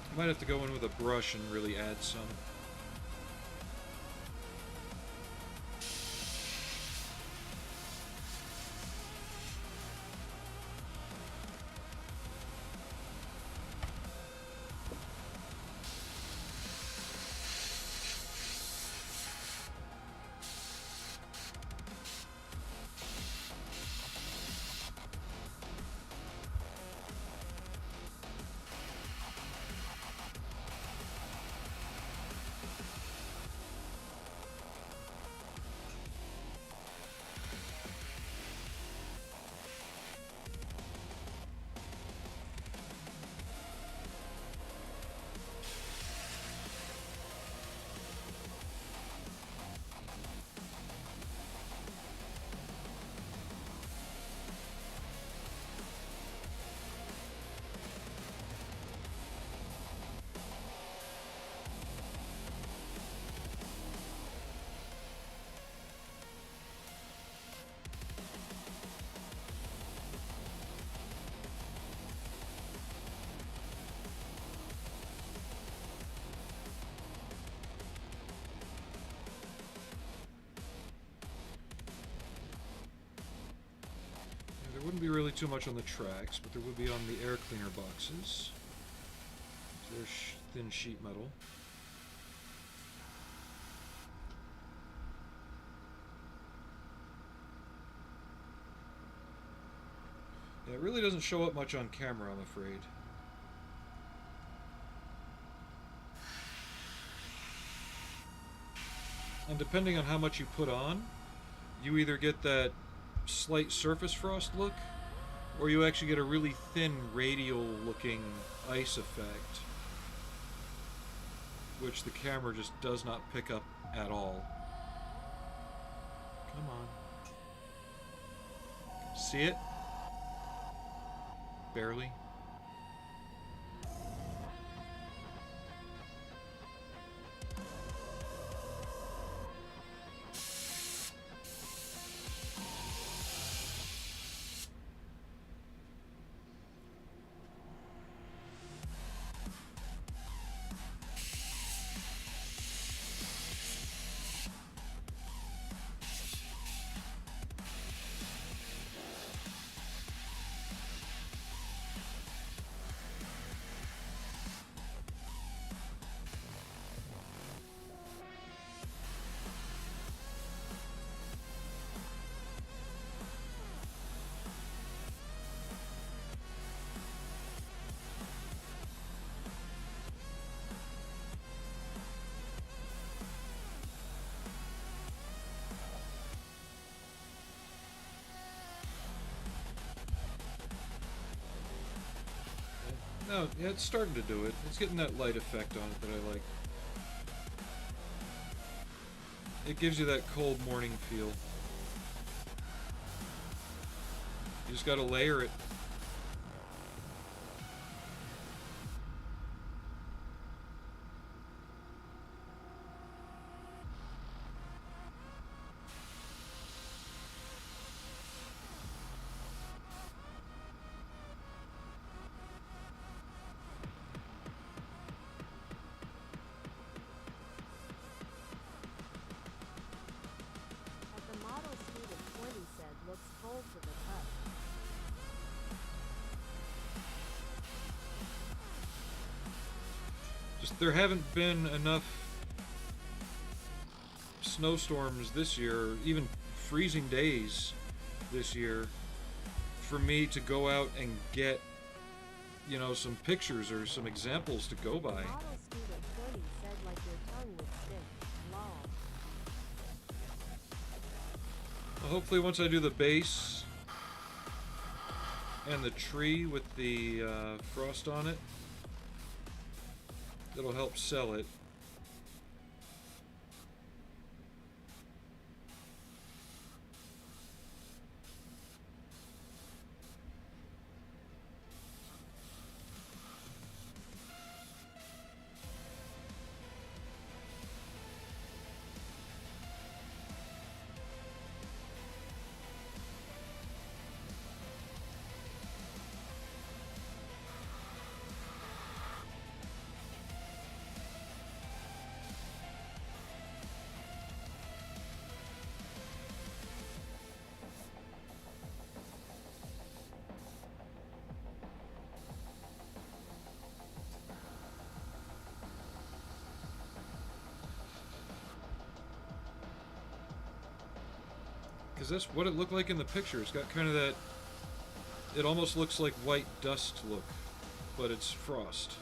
I might have to go in with a brush and really add some. too much on the tracks, but there would be on the air cleaner boxes. There's thin sheet metal. Yeah, it really doesn't show up much on camera, I'm afraid. And depending on how much you put on, you either get that slight surface frost look, or you actually get a really thin radial looking ice effect, which the camera just does not pick up at all. Come on. See it? Barely. No, yeah, it's starting to do it. It's getting that light effect on it that I like. It gives you that cold morning feel. You just gotta layer it. Just there haven't been enough snowstorms this year, even freezing days this year, for me to go out and get, you know, some pictures or some examples to go by. Well, hopefully once I do the base and the tree with the frost on it, that'll help sell it. Because that's what it looked like in the picture. It's got kind of that, it almost looks like white dust look, but it's frost.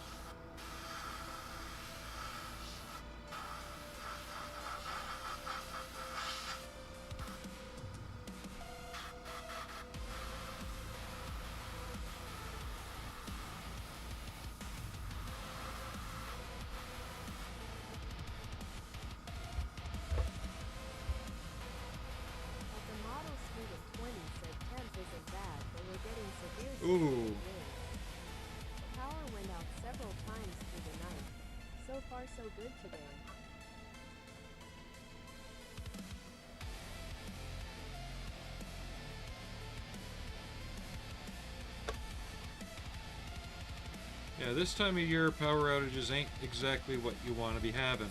Ooh. Power went out several times through the night. So far so good today. Yeah, this time of year power outages ain't exactly what you want to be having.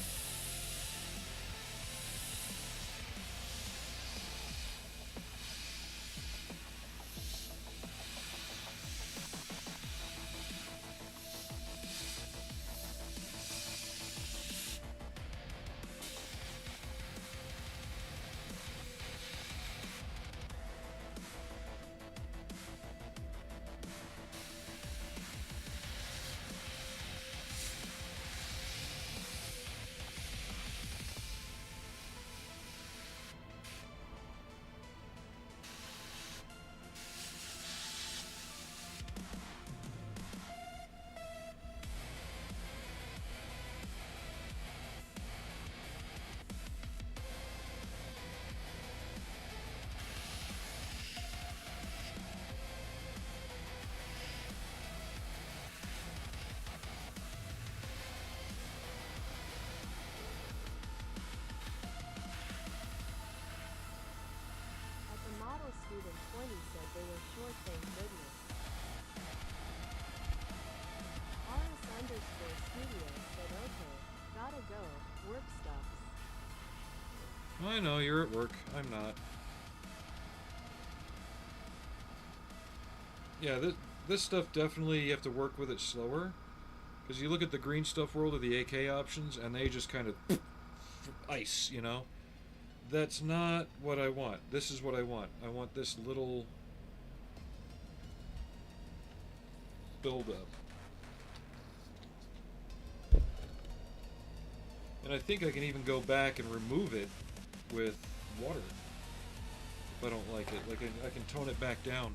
M9 Bulldozer said okay, gotta go, work stuffs. I know, you're at work. I'm not. Yeah, this stuff definitely you have to work with it slower. Because you look at the green stuff world or the AK options, and they just kind of ice, you know? That's not what I want. This is what I want. I want this little build-up. And I think I can even go back and remove it with water. If I don't like it. Like, I can tone it back down.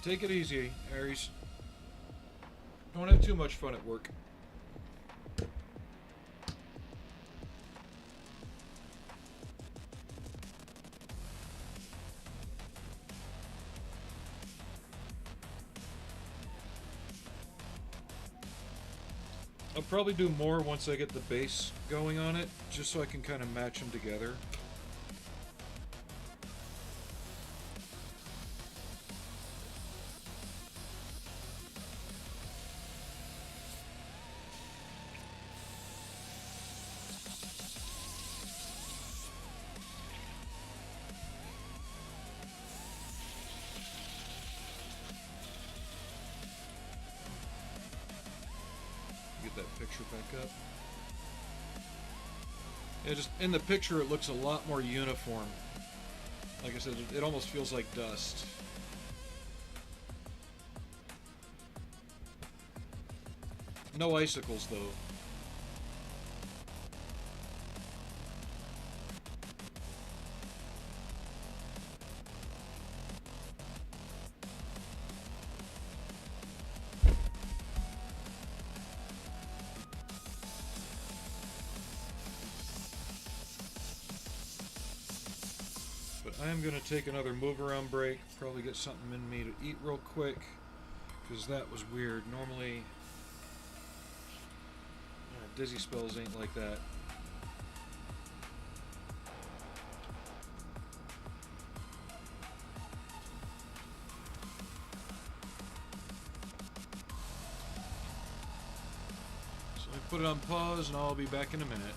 Take it easy, Aries. Don't have too much fun at work. I'll probably do more once I get the base going on it, just so I can kind of match them together. That picture back up. Yeah, just in the picture it looks a lot more uniform. Like I said, it almost feels like dust. No icicles though. I am going to take another move around break, probably get something in me to eat real quick, because that was weird. Normally, dizzy spells ain't like that. So I put it on pause and I'll be back in a minute.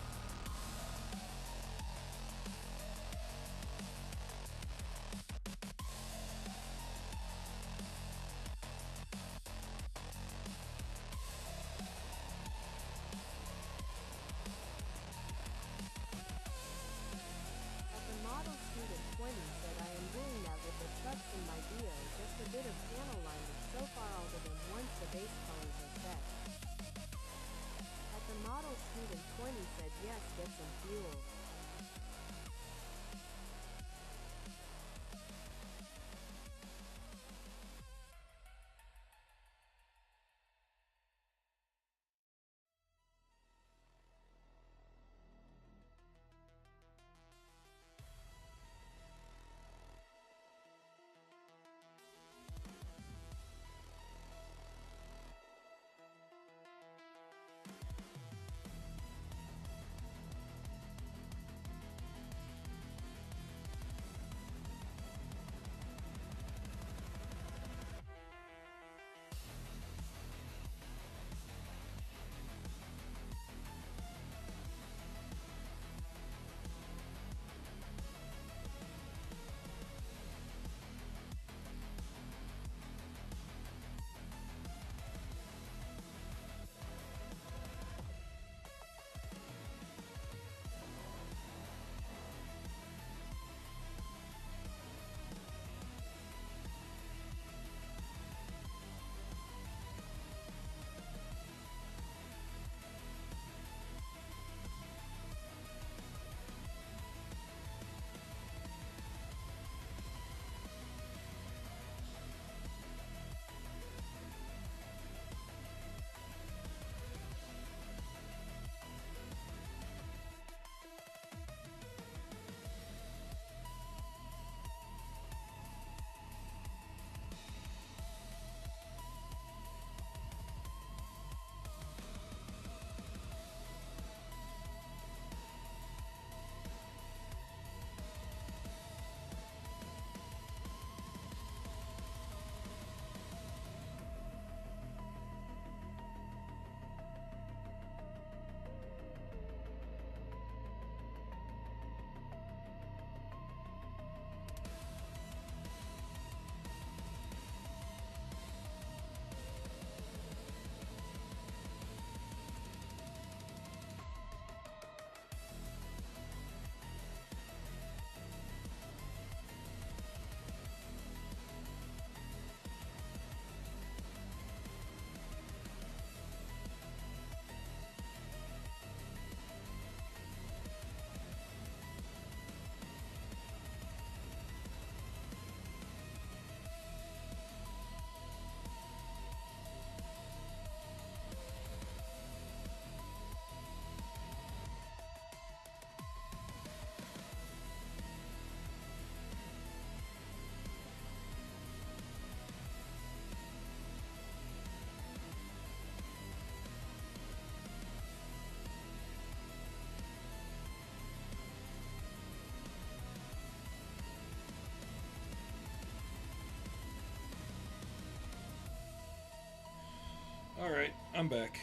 Alright, I'm back.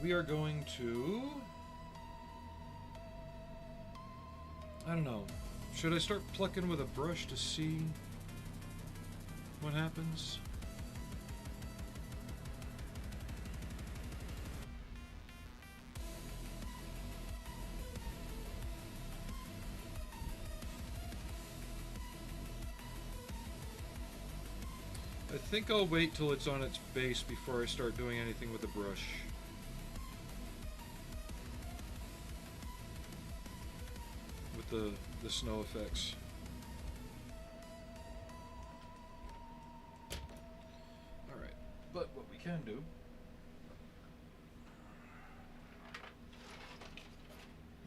We are going to... I don't know. Should I start plucking with a brush to see what happens? I think I'll wait till it's on its base before I start doing anything with the brush. With the snow effects. Alright, but what we can do...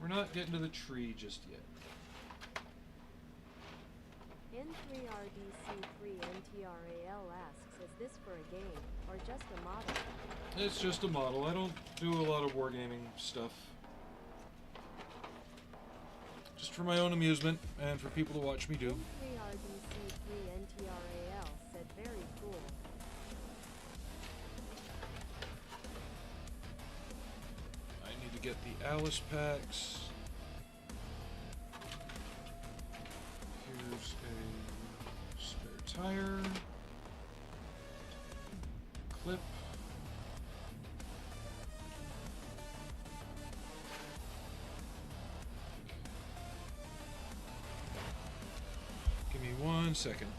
We're not getting to the tree just yet. N3RDC3NTRAL asks, is this for a game, or just a model? It's just a model. I don't do a lot of wargaming stuff. Just for my own amusement, and for people to watch me do. N3RDC3NTRAL said, very cool. I need to get the Alice packs. Here's a spare tire. Clip. Give me 1 second.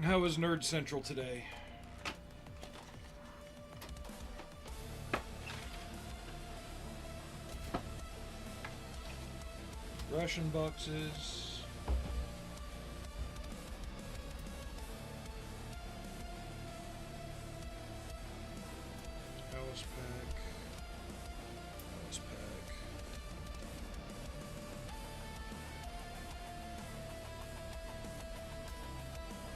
How was Nerd Central today? Ration boxes. Alice pack. Alice pack.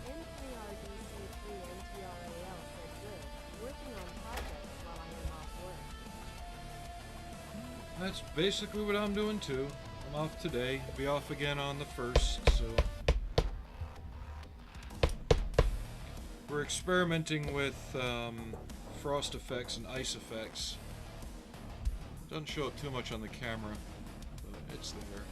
N3RDC3NTRAL said, good, working on projects while I am off work. That's basically what I'm doing too. I'm off today. I'll be off again on the 1st, so... We're experimenting with frost effects and ice effects. Doesn't show up too much on the camera, but it's there.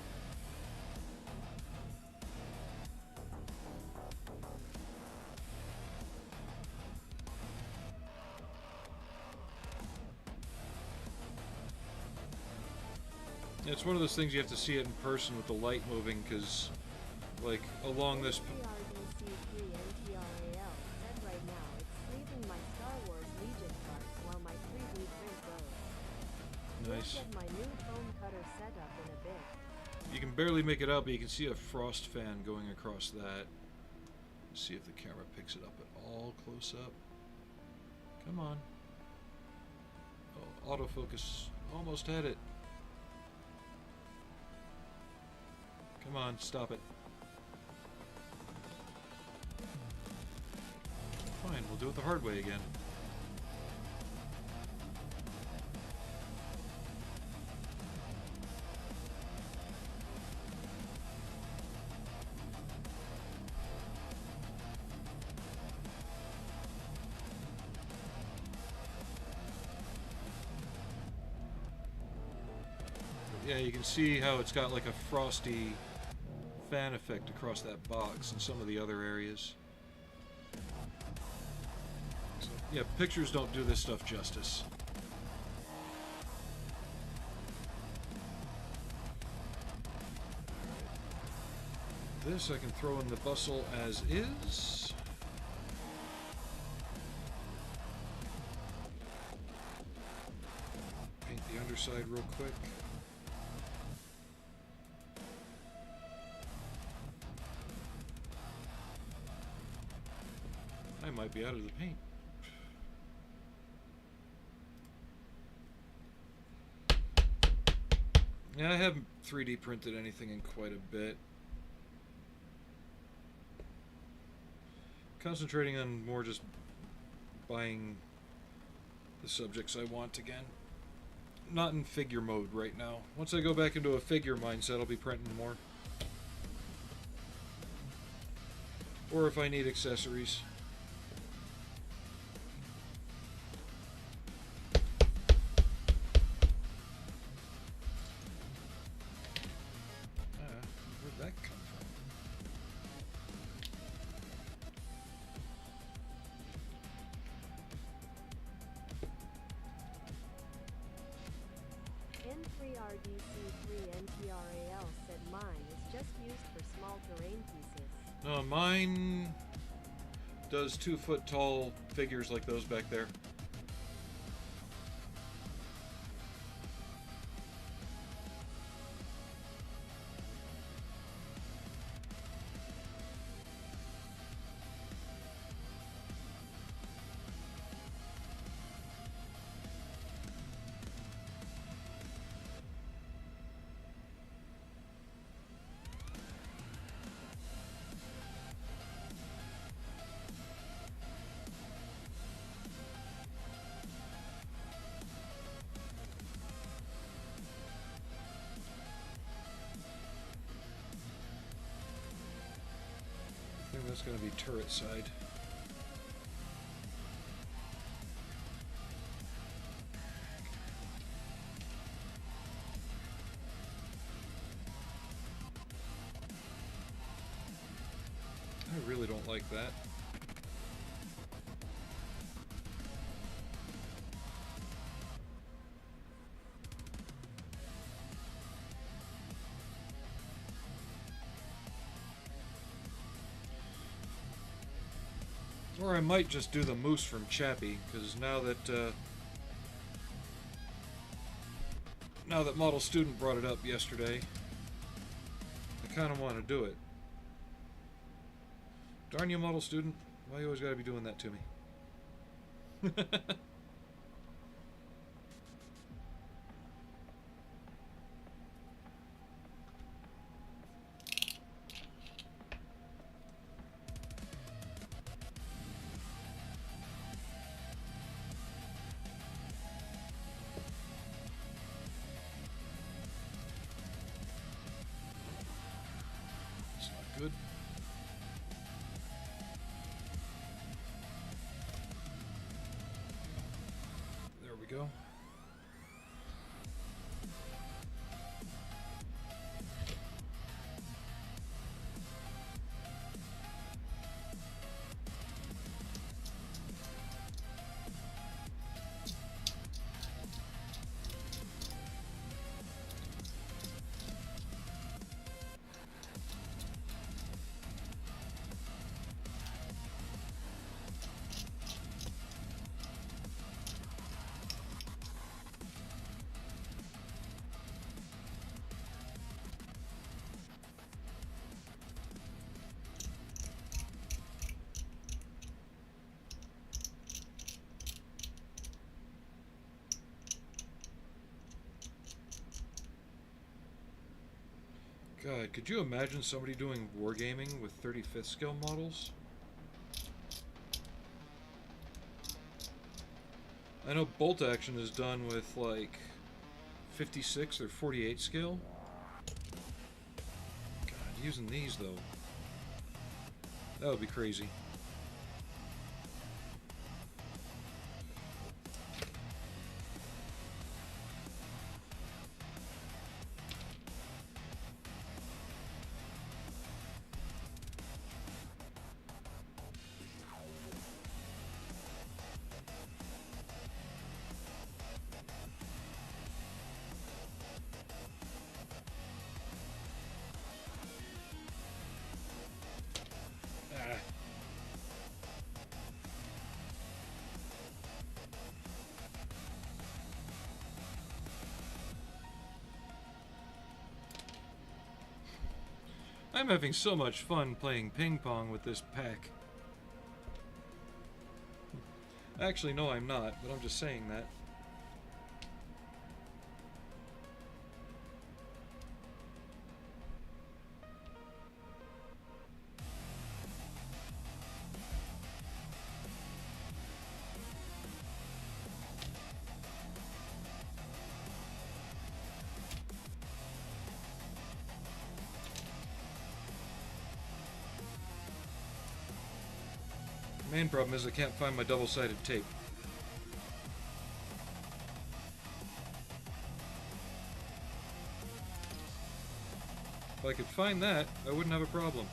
It's one of those things you have to see it in person with the light moving, because, like, along this... N3RDC3NTRAL said right now it's sleeving my Star Wars Legion cards while my 3D print goes. Nice. We'll get my new foam cutter set up in a bit. You can barely make it out, but you can see a frost fan going across that. Let's see if the camera picks it up at all close up. Come on. Oh, autofocus almost had it. Come on, stop it. Fine, we'll do it the hard way again. Yeah, you can see how it's got like a frosty fan effect across that box and some of the other areas. So, yeah, pictures don't do this stuff justice. This I can throw in the bustle as is. Paint the underside real quick. I might be out of the paint. Yeah, I haven't 3D printed anything in quite a bit. Concentrating on more just buying the subjects I want again. Not in figure mode right now. Once I go back into a figure mindset, I'll be printing more. Or if I need accessories. Where'd that come from? N3RDC3NTRAL said mine is just used for small terrain pieces. No, mine does 2-foot tall figures like those back there. I think that's going to be turret side. I really don't like that. Or I might just do the moose from Chappie, because now that Model Student brought it up yesterday, I kind of want to do it. Darn you, Model Student. Why you always got to be doing that to me? It's not good. There we go. God, could you imagine somebody doing wargaming with 35th scale models? I know bolt action is done with like 56 or 48 scale. God, using these though, that would be crazy. I'm having so much fun playing ping pong with this pack. Actually, no, I'm not, but I'm just saying that. Main problem is I can't find my double-sided tape. If I could find that, I wouldn't have a problem.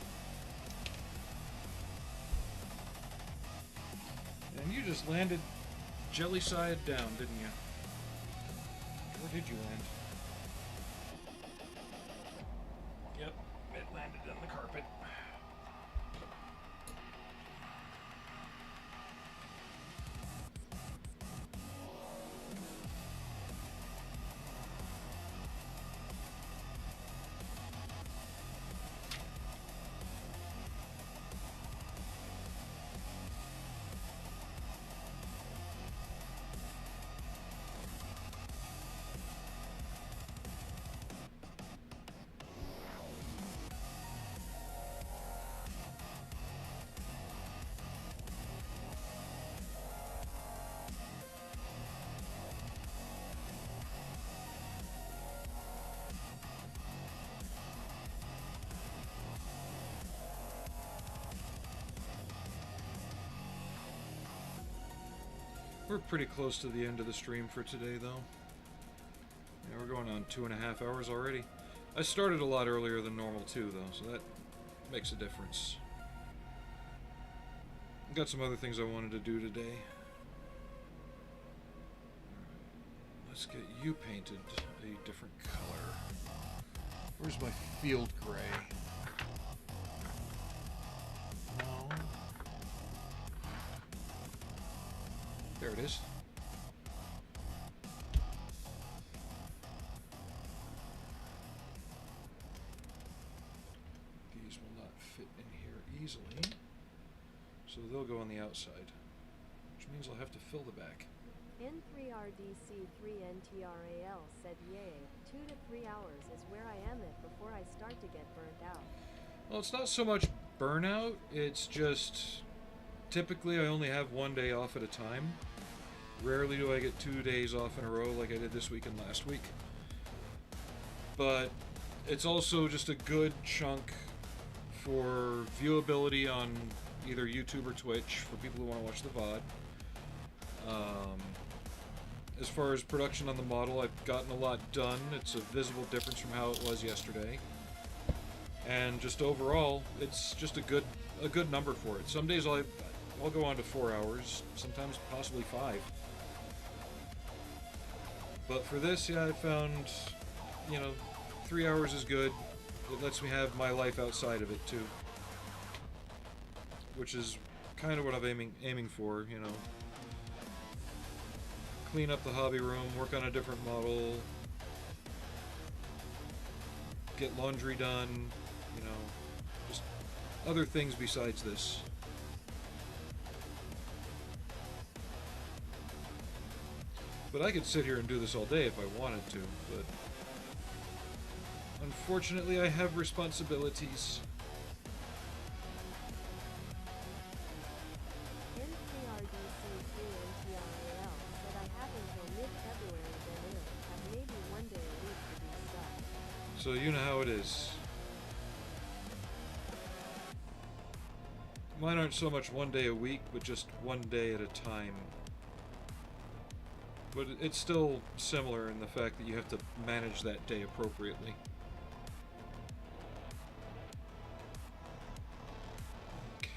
And you just landed jelly side down, didn't you? Where did you land? Yep, it landed on the carpet. We're pretty close to the end of the stream for today, though. Yeah, we're going on 2.5 hours already. I started a lot earlier than normal, too, though, so that makes a difference. I've got some other things I wanted to do today. Alright, let's get you painted a different color. Where's my field gray? No. There it is. These will not fit in here easily, so they'll go on the outside, which means I'll have to fill the back. N3RDC3NTRAL said yay, 2 to 3 hours is where I am at before I start to get burnt out. Well, it's not so much burnout, it's just typically I only have 1 day off at a time. Rarely do I get 2 days off in a row like I did this week and last week. But it's also just a good chunk for viewability on either YouTube or Twitch for people who want to watch the VOD. As far as production on the model, I've gotten a lot done. It's a visible difference from how it was yesterday. And just overall, it's just a good number for it. Some days I'll go on to 4 hours, sometimes possibly 5. But for this, yeah, I found, 3 hours is good. It lets me have my life outside of it, too. Which is kind of what I'm aiming for, Clean up the hobby room, work on a different model, get laundry done, just other things besides this. But I could sit here and do this all day if I wanted to, but unfortunately I have responsibilities. N3RDC3NTRAL said I have until mid-February then have maybe 1 day a week to do stuff. So you know how it is. Mine aren't so much 1 day a week, but just 1 day at a time. But it's still similar in the fact that you have to manage that day appropriately. Okay.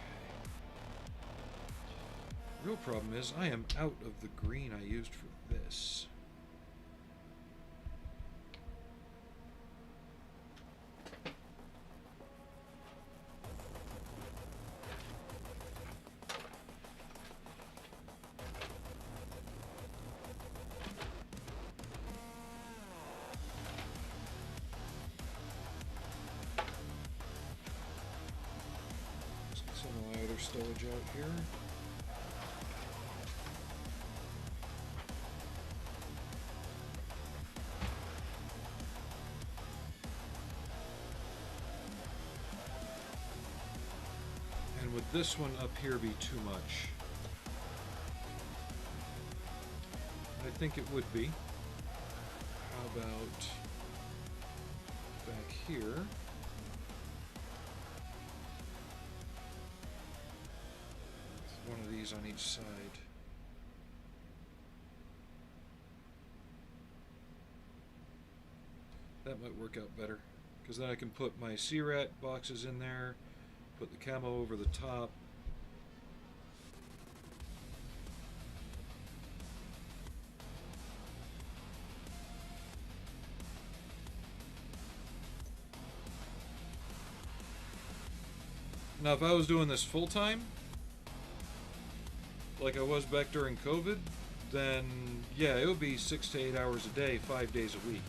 Real problem is I am out of the green I used for this. Stowage out here. And would this one up here be too much? I think it would be. How about back here? one of these on each side. That might work out better, because then I can put my C-Rat boxes in there, put the camo over the top. Now, if I was doing this full-time, like I was back during COVID, then yeah, it would be 6 to 8 hours a day, 5 days a week.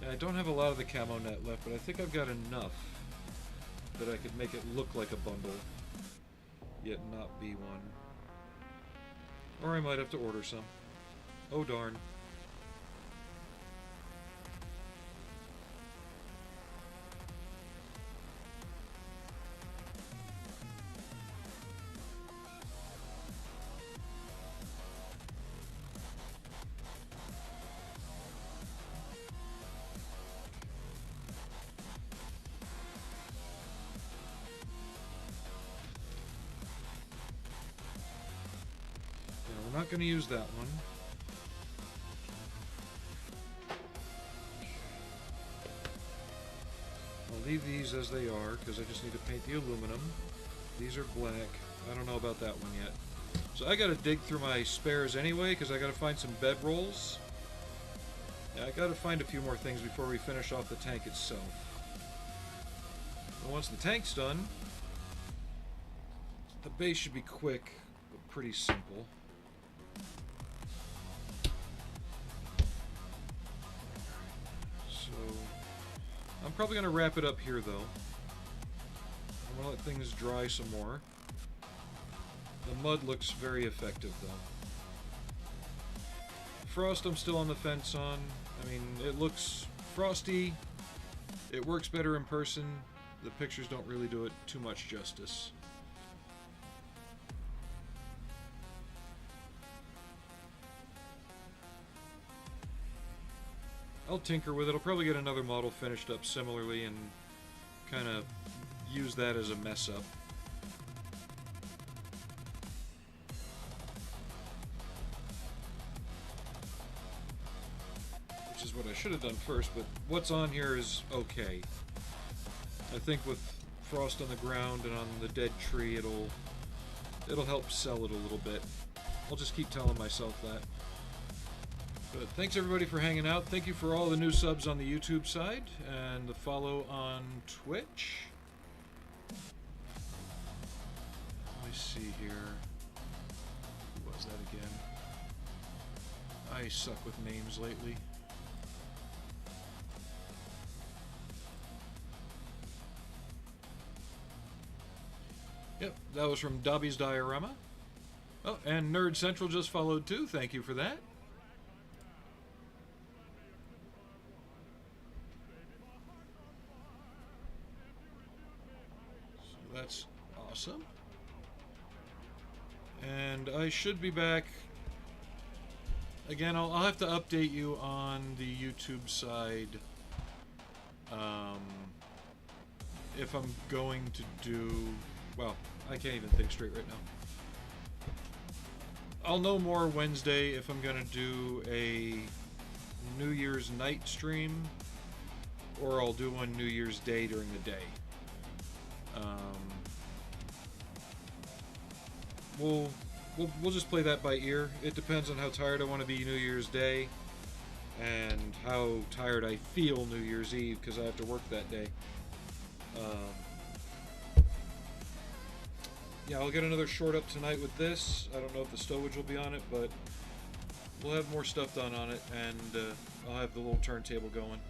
I don't have a lot of the camo net left, but I think I've got enough that I could make it look like a bundle, yet not be one. Or I might have to order some. Oh darn. I'm not going to use that one. I'll leave these as they are because I just need to paint the aluminum. These are black. I don't know about that one yet. So I got to dig through my spares anyway because I got to find some bed rolls. Yeah, I got to find a few more things before we finish off the tank itself. And once the tank's done, the base should be quick, but pretty simple. I'm probably going to wrap it up here, though. I'm going to let things dry some more. The mud looks very effective, though. Frost I'm still on the fence on. I mean, it looks frosty. It works better in person. The pictures don't really do it too much justice. I'll tinker with it. I'll probably get another model finished up similarly and kind of use that as a mess up. Which is what I should have done first, but what's on here is okay. I think with frost on the ground and on the dead tree, it'll help sell it a little bit. I'll just keep telling myself that. But thanks everybody for hanging out. Thank you for all the new subs on the YouTube side and the follow on Twitch. Let me see here. Who was that again? I suck with names lately. Yep, that was from Dobby's Diorama. Oh, and Nerd Central just followed too. Thank you for that. That's awesome. And I should be back. Again, I'll have to update you on the YouTube side. If I'm going to do... Well, I can't even think straight right now. I'll know more Wednesday if I'm going to do a New Year's night stream, or I'll do one New Year's Day during the day. We'll just play that by ear. It depends on how tired I want to be New Year's Day and how tired I feel New Year's Eve because I have to work that day. Yeah, I'll get another short up tonight with this. I don't know if the stowage will be on it, but we'll have more stuff done on it, and I'll have the little turntable going.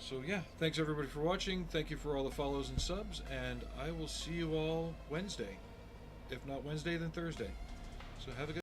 So yeah, thanks everybody for watching. Thank you for all the follows and subs, and I will see you all Wednesday. If not Wednesday, then Thursday. So have a good